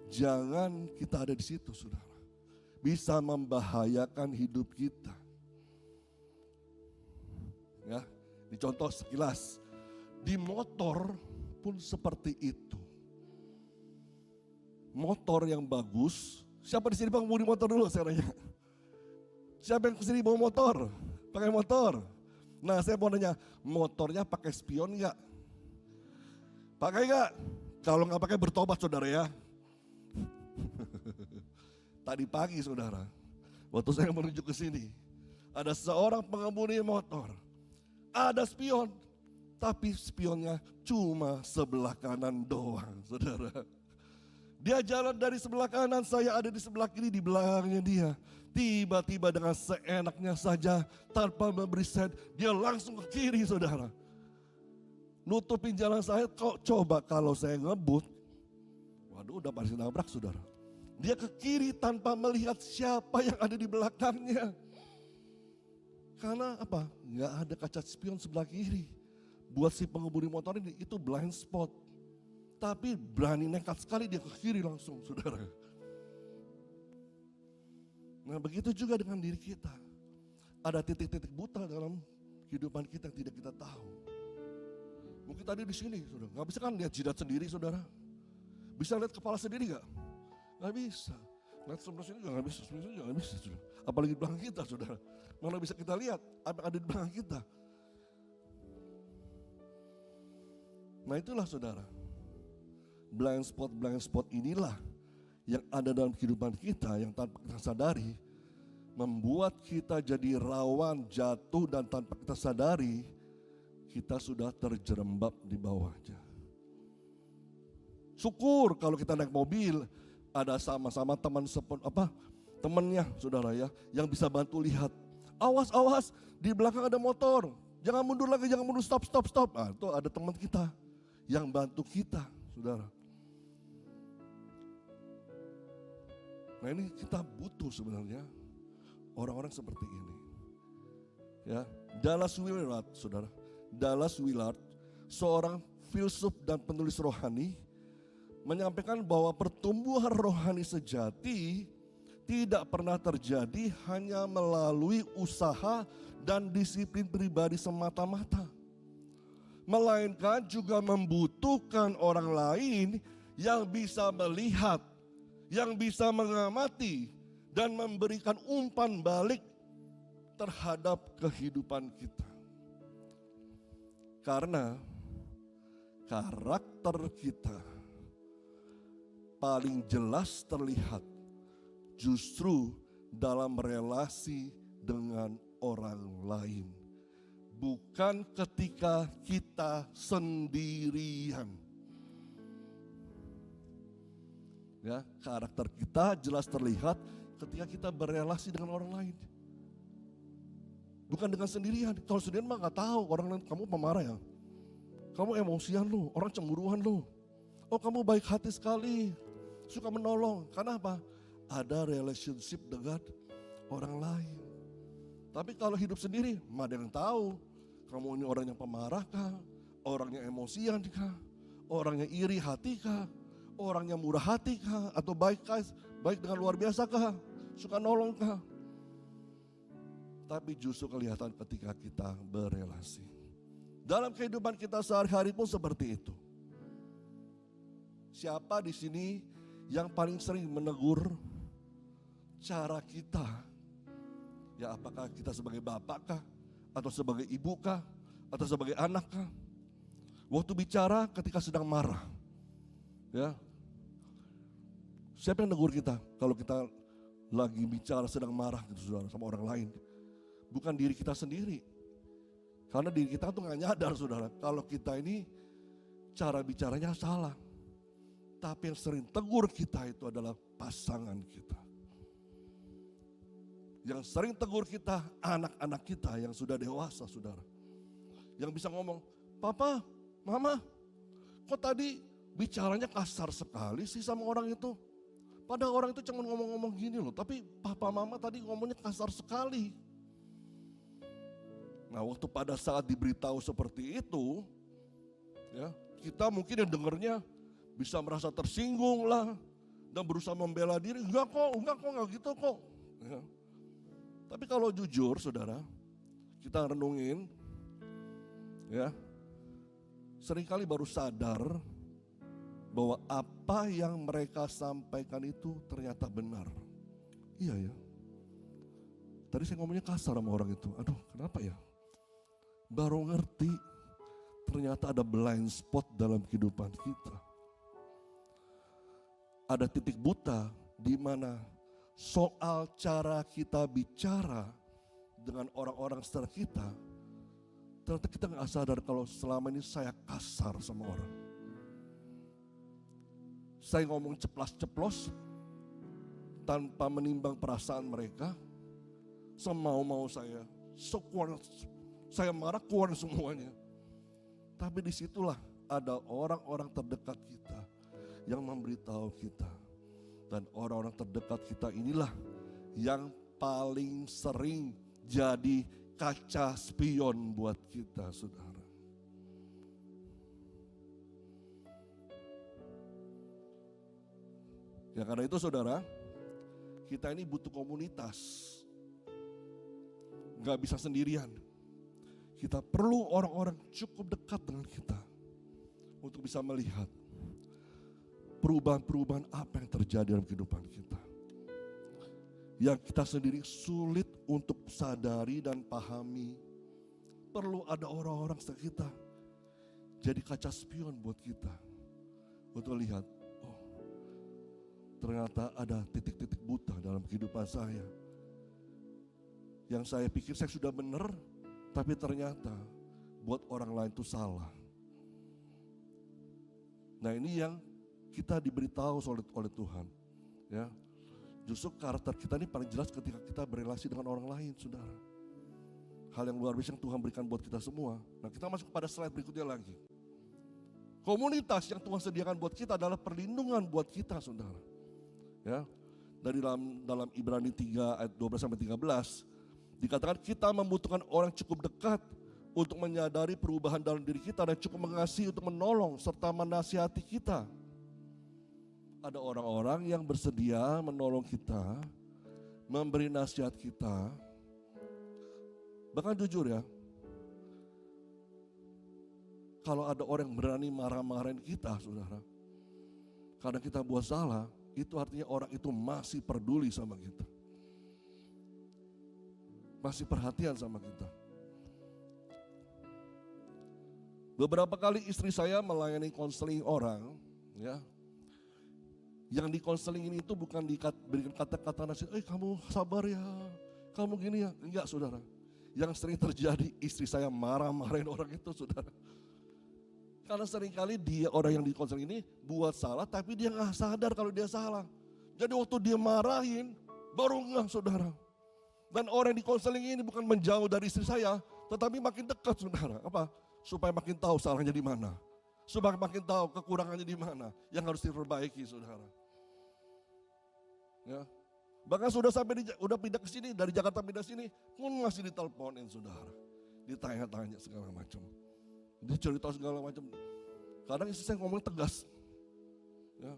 Jangan kita ada di situ saudara. Bisa membahayakan hidup kita. Ya, ini contoh sekilas. Di motor pun seperti itu. Motor yang bagus, siapa di sini pengemudi motor dulu saya tanya? Siapa yang kesini bawa motor? Pakai motor? Nah saya mau nanya, motornya pakai spion enggak? Pakai enggak? Kalau enggak pakai bertobat saudara ya. Tadi pagi saudara, waktu saya menuju ke sini, ada seorang pengemudi motor. Ada spion, tapi spionnya cuma sebelah kanan doang, saudara. Dia jalan dari sebelah kanan, saya ada di sebelah kiri, di belakangnya dia. Tiba-tiba dengan seenaknya saja, tanpa memberi set, dia langsung ke kiri, saudara. Nutupin jalan saya, kok coba kalau saya ngebut, waduh udah pasti nabrak, saudara. Dia ke kiri tanpa melihat siapa yang ada di belakangnya. Karena apa? Nggak ada kaca spion sebelah kiri. Buat si pengemudi motor ini itu blind spot. Tapi berani nekat sekali dia ke kiri langsung saudara. Nah begitu juga dengan diri kita. Ada titik-titik buta dalam kehidupan kita yang tidak kita tahu. Mungkin tadi di sini saudara. Nggak bisa kan lihat jidat sendiri saudara. Bisa lihat kepala sendiri nggak? Nggak bisa. Lihat sebelah sini juga nggak bisa. Sebelah sini juga nggak bisa saudara. Apalagi di belakang kita saudara. Mana bisa kita lihat apa yang ada di belakang kita. Nah itulah saudara. Blind spot inilah yang ada dalam kehidupan kita yang tanpa kita sadari. Membuat kita jadi rawan jatuh dan tanpa kita sadari. Kita sudah terjerembab di bawahnya. Syukur kalau kita naik mobil. Ada sama-sama temannya saudara ya. Yang bisa bantu lihat. Awas, di belakang ada motor. Jangan mundur lagi, jangan mundur, stop. Nah, itu ada teman kita yang bantu kita, saudara. Nah ini kita butuh sebenarnya orang-orang seperti ini. Ya, Dallas Willard, saudara. Dallas Willard, seorang filsuf dan penulis rohani, menyampaikan bahwa pertumbuhan rohani sejati tidak pernah terjadi hanya melalui usaha dan disiplin pribadi semata-mata. melainkan juga membutuhkan orang lain yang bisa melihat, yang bisa mengamati, dan memberikan umpan balik terhadap kehidupan kita. Karena karakter kita paling jelas terlihat justru dalam relasi dengan orang lain. Bukan ketika kita sendirian. Ya, karakter kita jelas terlihat ketika kita berelasi dengan orang lain. Bukan dengan sendirian. Kalau sendirian mah gak tahu orang lain, kamu pemarah ya. Kamu emosian lu, orang cemburuan lu. Oh kamu baik hati sekali, suka menolong. Karena apa? Ada relationship dengan orang lain. Tapi kalau hidup sendiri, mah ada yang tahu. Kamu ini orang yang pemarah kah? Orang yang emosian kah? Orang yang iri hati kah? Orang yang murah hati kah? Atau baik dengan luar biasa kah? Suka nolong kah? Tapi justru kelihatan ketika kita berelasi. Dalam kehidupan kita sehari-hari pun seperti itu. Siapa di sini yang paling sering menegur cara kita? Ya apakah kita sebagai bapak kah? Atau sebagai ibu kah? Atau sebagai anak kah? Waktu bicara ketika sedang marah. Ya. Siapa yang negur kita kalau kita lagi bicara sedang marah gitu saudara sama orang lain? Bukan diri kita sendiri. Karena diri kita tuh gak nyadar saudara. Kalau kita ini cara bicaranya salah. Tapi yang sering tegur kita itu adalah pasangan kita. Yang sering tegur kita anak-anak kita yang sudah dewasa saudara. Yang bisa ngomong, papa, mama, kok tadi bicaranya kasar sekali sih sama orang itu. Padahal orang itu cuma ngomong-ngomong gini loh. Tapi papa mama tadi ngomongnya kasar sekali. Nah waktu pada saat diberitahu seperti itu, ya kita mungkin yang dengarnya bisa merasa tersinggung lah. Dan berusaha membela diri, enggak gitu kok. Ya. Tapi kalau jujur saudara, kita renungin, ya, seringkali baru sadar bahwa apa yang mereka sampaikan itu ternyata benar. Iya ya. Tadi saya ngomongnya kasar sama orang itu. Aduh, kenapa ya? Baru ngerti ternyata ada blind spot dalam kehidupan kita. Ada titik buta di mana soal cara kita bicara dengan orang-orang sekitar kita, ternyata kita gak sadar kalau selama ini saya kasar sama orang. Saya ngomong ceplas-ceplos tanpa menimbang perasaan mereka, semau-mau saya, saya marah keluar semuanya. Tapi disitulah ada orang-orang terdekat kita yang memberitahu kita. Dan orang-orang terdekat kita inilah yang paling sering jadi kaca spion buat kita saudara. Ya karena itu saudara, kita ini butuh komunitas. Gak bisa sendirian. Kita perlu orang-orang cukup dekat dengan kita untuk bisa melihat perubahan-perubahan apa yang terjadi dalam kehidupan kita. Yang kita sendiri sulit untuk sadari dan pahami. Perlu ada orang-orang sekitar jadi kaca spion buat kita. Untuk lihat, oh ternyata ada titik-titik buta dalam kehidupan saya. Yang saya pikir saya sudah benar, tapi ternyata buat orang lain itu salah. Nah ini yang kita diberitahu oleh Tuhan. Ya, justru karakter kita ini paling jelas ketika kita berelasi dengan orang lain, saudara. Hal yang luar biasa yang Tuhan berikan buat kita semua. Nah kita masuk pada slide berikutnya lagi. Komunitas yang Tuhan sediakan buat kita adalah perlindungan buat kita, saudara. Ya, dari dalam Ibrani 3 ayat 12-13 dikatakan kita membutuhkan orang cukup dekat untuk menyadari perubahan dalam diri kita dan cukup mengasihi untuk menolong serta menasihati kita. Ada orang-orang yang bersedia menolong kita, memberi nasihat kita. Bahkan jujur ya, Kalau ada orang yang berani marah-marahin kita, saudara, karena kita buat salah, itu artinya orang itu masih peduli sama kita. Masih perhatian sama kita. Beberapa kali istri saya melayani konseling orang, ya. Yang di konseling ini itu bukan diberikan kata-kata nasihat, kamu sabar ya, kamu gini ya. Enggak, saudara. Yang sering terjadi, istri saya marah-marahin orang itu, saudara. Karena seringkali dia, orang yang di konseling ini buat salah, tapi dia gak sadar kalau dia salah. Jadi waktu dia marahin, baru ngeh, saudara. Dan orang di konseling ini bukan menjauh dari istri saya, tetapi makin dekat, saudara. Apa? Supaya makin tahu salahnya di mana. Supaya makin tahu kekurangannya di mana yang harus diperbaiki, saudara. Ya. Bahkan sudah sampai udah pindah ke sini, dari Jakarta pindah sini, pun masih diteleponin, saudara. Ditanya-tanya segala macam. Dia cerita segala macam. Kadang istri saya ngomong tegas. Ya.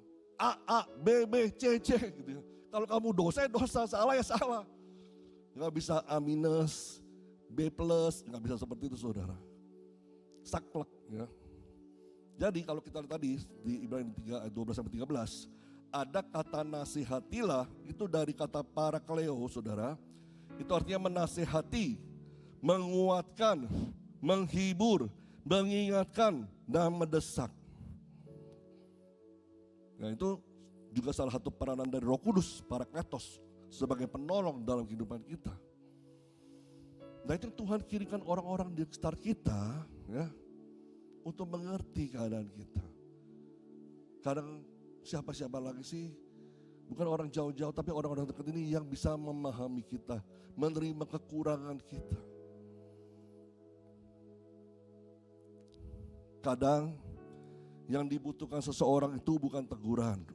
A, B, C gitu ya. Kalau kamu dosa, dosa, salah ya salah. Gak bisa A minus, B plus, gak bisa seperti itu, saudara. Saklek, ya. Jadi kalau kita lihat tadi di Ibrani 3 ayat 12 sampai 13, ada kata nasihatilah, itu dari kata parakleo, saudara. Itu artinya menasihati, menguatkan, menghibur, mengingatkan, dan mendesak. Nah, itu juga salah satu peranan dari Roh Kudus, Parakletos, sebagai penolong dalam kehidupan kita. Nah, itu Tuhan kirimkan orang-orang di sekitar kita, ya, untuk mengerti keadaan kita. Kadang siapa-siapa lagi sih, bukan orang jauh-jauh, tapi orang-orang dekat ini yang bisa memahami kita, menerima kekurangan kita. Kadang yang dibutuhkan seseorang itu bukan teguran,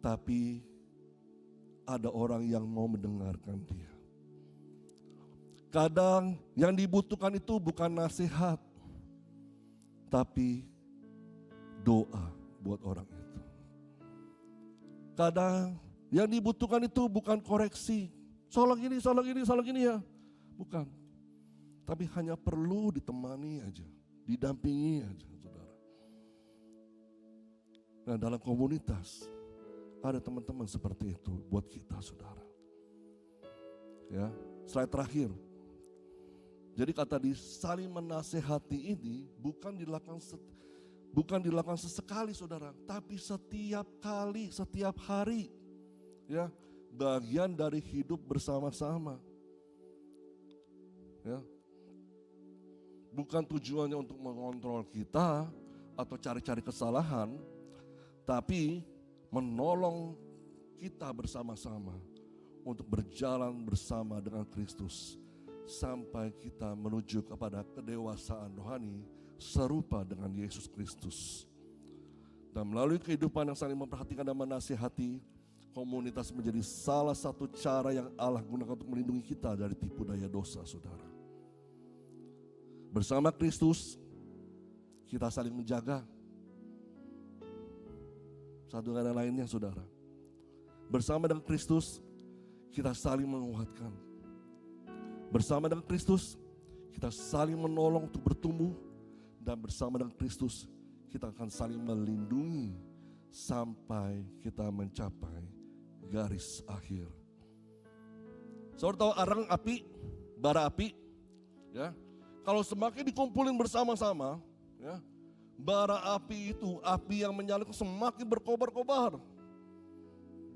tapi ada orang yang mau mendengarkan dia. Kadang yang dibutuhkan itu bukan nasihat, tapi doa buat orang itu. Kadang yang dibutuhkan itu bukan koreksi. Salah gini ya. Bukan. Tapi hanya perlu ditemani aja, didampingi aja, saudara. Nah, dalam komunitas ada teman-teman seperti itu buat kita, saudara. Ya, slide terakhir. Jadi kata di saling menasehati ini bukan dilakukan sesekali, saudara, tapi setiap kali, setiap hari, ya, bagian dari hidup bersama-sama. Ya, bukan tujuannya untuk mengontrol kita atau cari-cari kesalahan, tapi menolong kita bersama-sama untuk berjalan bersama dengan Kristus. Sampai kita menuju kepada kedewasaan rohani serupa dengan Yesus Kristus. Dan melalui kehidupan yang saling memperhatikan dan menasihati, komunitas menjadi salah satu cara yang Allah gunakan untuk melindungi kita dari tipu daya dosa, saudara. Bersama Kristus, kita saling menjaga satu dengan lainnya, saudara. Bersama dengan Kristus, kita saling menguatkan. Bersama dengan Kristus, kita saling menolong untuk bertumbuh. Dan bersama dengan Kristus, kita akan saling melindungi sampai kita mencapai garis akhir. Saudara tahu arang api, bara api, ya. Kalau semakin dikumpulin bersama-sama, ya, bara api itu, api yang menyala semakin berkobar-kobar.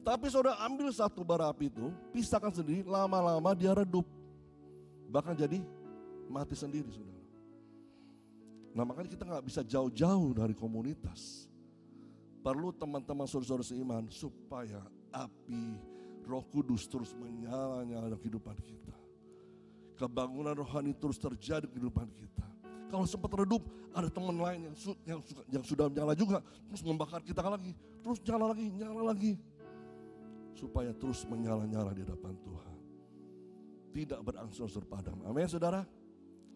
Tapi saudara ambil satu bara api itu, pisahkan sendiri, lama-lama dia redup. Bahkan jadi mati sendiri, saudara. Nah, makanya kita gak bisa jauh-jauh dari komunitas. Perlu teman-teman saudara-saudara seiman supaya api Roh Kudus terus menyala-nyala dalam kehidupan kita. Kebangunan rohani terus terjadi di kehidupan kita. Kalau sempat redup, ada teman lain yang sudah menyala juga, terus membakar kita lagi, terus nyala lagi. Supaya terus menyala-nyala di hadapan Tuhan. Tidak berangsur-angsur padam. Amin, saudara.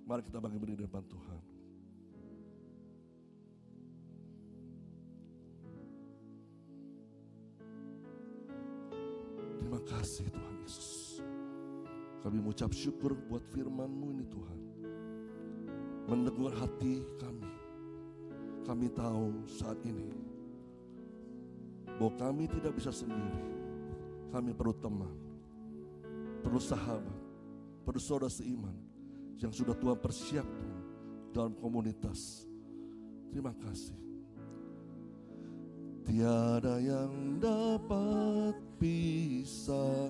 Mari kita bangkit berdiri di depan Tuhan. Terima kasih Tuhan Yesus. Kami mengucap syukur buat firman-Mu ini, Tuhan. menegur hati kami. Kami tahu saat ini bahwa kami tidak bisa sendiri. Kami perlu teman, perlu sahabat, perlu saudara seiman yang sudah Tuhan persiapkan dalam komunitas. Terima kasih. Tiada yang dapat pisahkan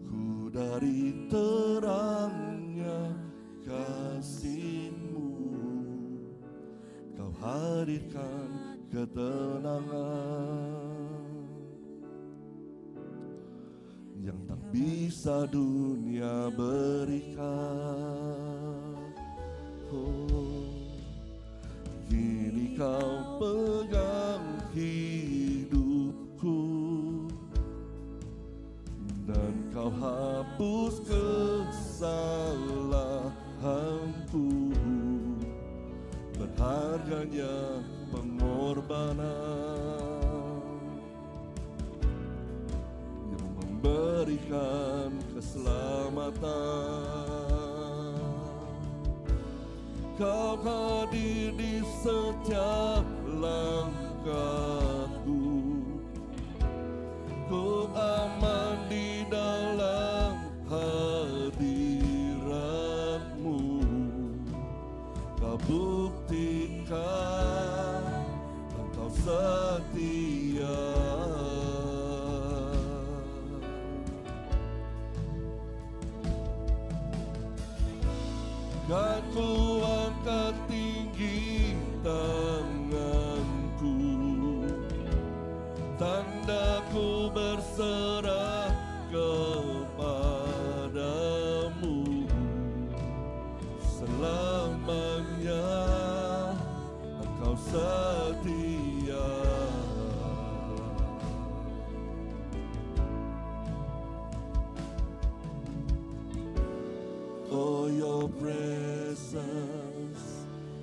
ku dari terangnya kasih-Mu. Kau hadirkan ketenangan yang tak bisa dunia berikan. Oh, kini Kau pegang hidupku dan Kau hapus kesalahanku. Berharganya pengorbanan yang memberikan keselamatan. Kau hadir di setiap langkahku. Ku aman di dalam hadirat-Mu. Kau buktikan Engkau setia. Kan ku angkat tinggi tanganku, tanda ku berserah kepadamu. Selamanya Engkau setia. Oh, your presence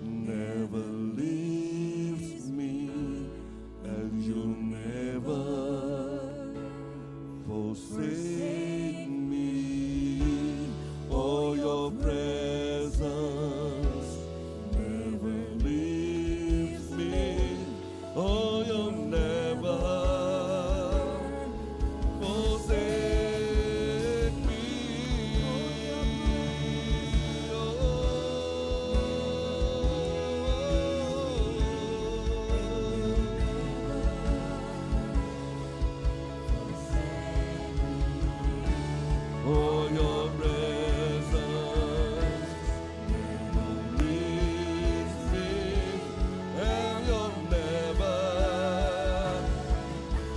never leaves me, and you'll never forsake me. Oh, your presence never leaves me. Oh, you'll never forsake me. Oh, your presence never leaves me, and you'll never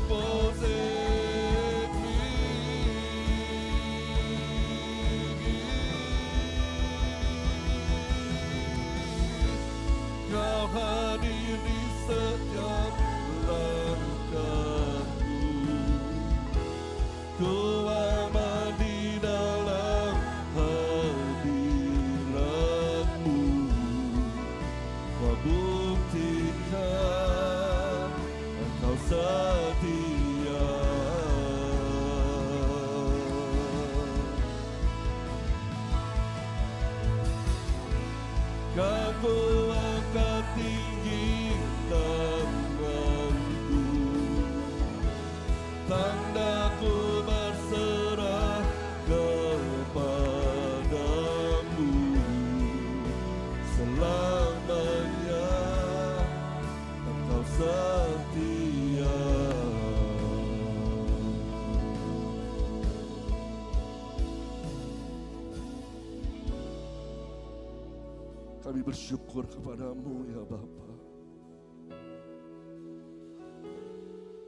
forsake me. Kau hadir di setiap langkahku. Ku aman di dalam hadirat-Mu. Kau buktikan Engkau setia. Kan ku angkat tinggi tanganku, tandaku berserah kepadamu. Selamanya Engkau setia. Kami bersyukur kepadamu ya Bapa.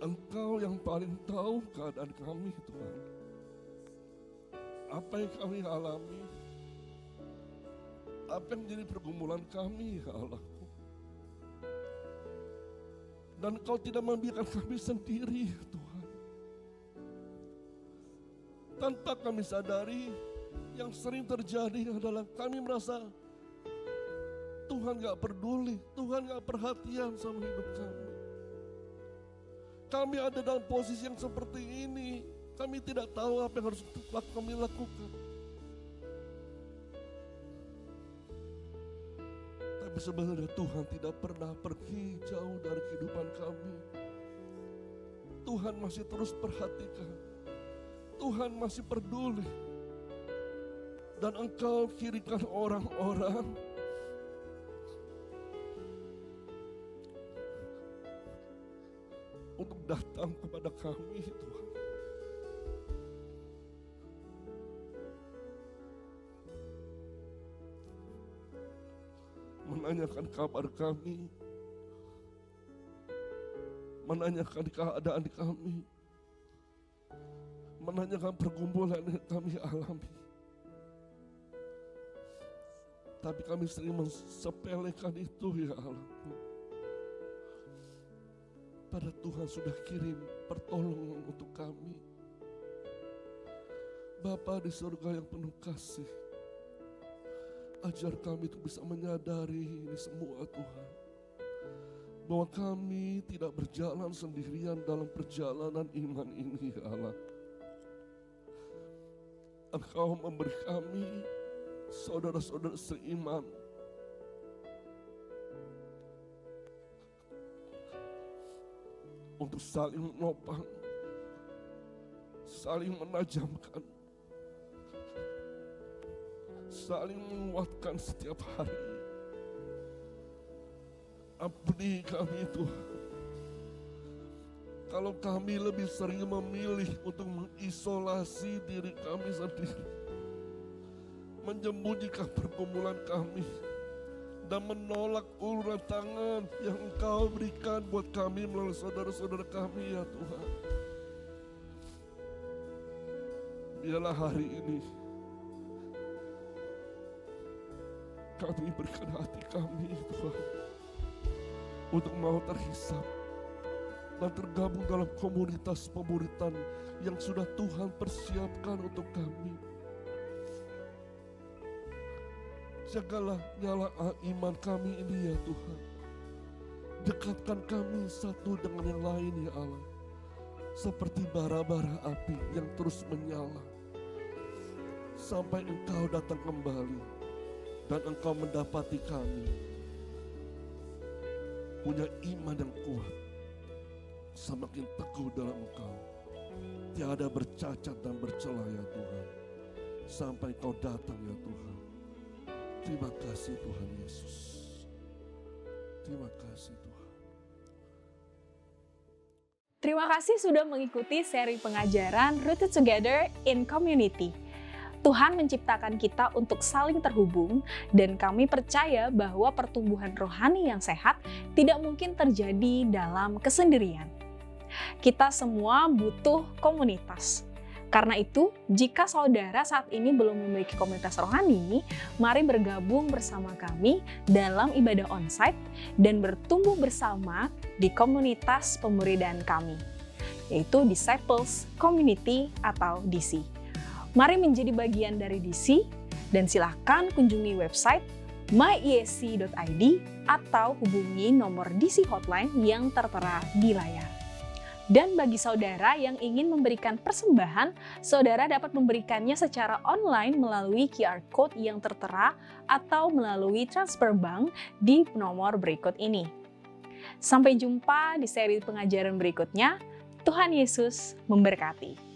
Engkau yang paling tahu keadaan kami Tuhan. Apa yang kami alami, apa yang menjadi pergumulan kami ya Allahku. Dan Engkau tidak membiarkan kami sendiri ya Tuhan. Tanpa kami sadari, yang sering terjadi adalah kami merasa Tuhan gak peduli, Tuhan gak perhatian sama hidup kami. Kami ada dalam posisi yang seperti ini, kami tidak tahu apa yang harus kami lakukan. Tapi sebenarnya Tuhan tidak pernah pergi jauh dari kehidupan kami. Tuhan masih terus perhatikan. Tuhan masih peduli. Dan Engkau kirimkan orang-orang untuk datang kepada kami, Tuhan. Menanyakan kabar kami, menanyakan keadaan kami, menanyakan pergumulan yang kami alami. Tapi kami sering mensepelekan itu, ya Allah. Pada Tuhan sudah kirim pertolongan untuk kami. Bapa di surga yang penuh kasih, ajar kami untuk bisa menyadari ini semua, Tuhan. Bahwa kami tidak berjalan sendirian dalam perjalanan iman ini, ya Allah. Engkau memberi kami saudara-saudara seiman untuk saling menopang, saling menajamkan, saling menguatkan setiap hari. Ampuni kami, Tuhan, kalau kami lebih sering memilih untuk mengisolasi diri kami sendiri, menyembunyikan pergumulan kami, dan menolak uluran tangan yang Engkau berikan buat kami melalui saudara-saudara kami, ya Tuhan. Biarlah hari ini kami berikan hati kami, Tuhan, untuk mau terhisap dan tergabung dalam komunitas pemuritan yang sudah Tuhan persiapkan untuk kami. Jagalah nyala iman kami ini, ya Tuhan. Dekatkan kami satu dengan yang lain, ya Allah. Seperti bara-bara api yang terus menyala sampai Engkau datang kembali dan Engkau mendapati kami punya iman yang kuat, semakin teguh dalam Engkau, tiada bercacat dan bercela, ya Tuhan, sampai Kau datang, ya Tuhan. Terima kasih Tuhan Yesus. Terima kasih Tuhan. Terima kasih sudah mengikuti seri pengajaran Rooted Together in Community. Tuhan menciptakan kita untuk saling terhubung, dan kami percaya bahwa pertumbuhan rohani yang sehat tidak mungkin terjadi dalam kesendirian. Kita semua butuh komunitas. Karena itu, jika saudara saat ini belum memiliki komunitas rohani, mari bergabung bersama kami dalam ibadah onsite dan bertumbuh bersama di komunitas pemuridan kami, yaitu Disciples Community atau DC. Mari menjadi bagian dari DC dan silakan kunjungi website myesc.id atau hubungi nomor DC hotline yang tertera di layar. Dan bagi saudara yang ingin memberikan persembahan, saudara dapat memberikannya secara online melalui QR Code yang tertera atau melalui transfer bank di nomor berikut ini. Sampai jumpa di seri pengajaran berikutnya. Tuhan Yesus memberkati.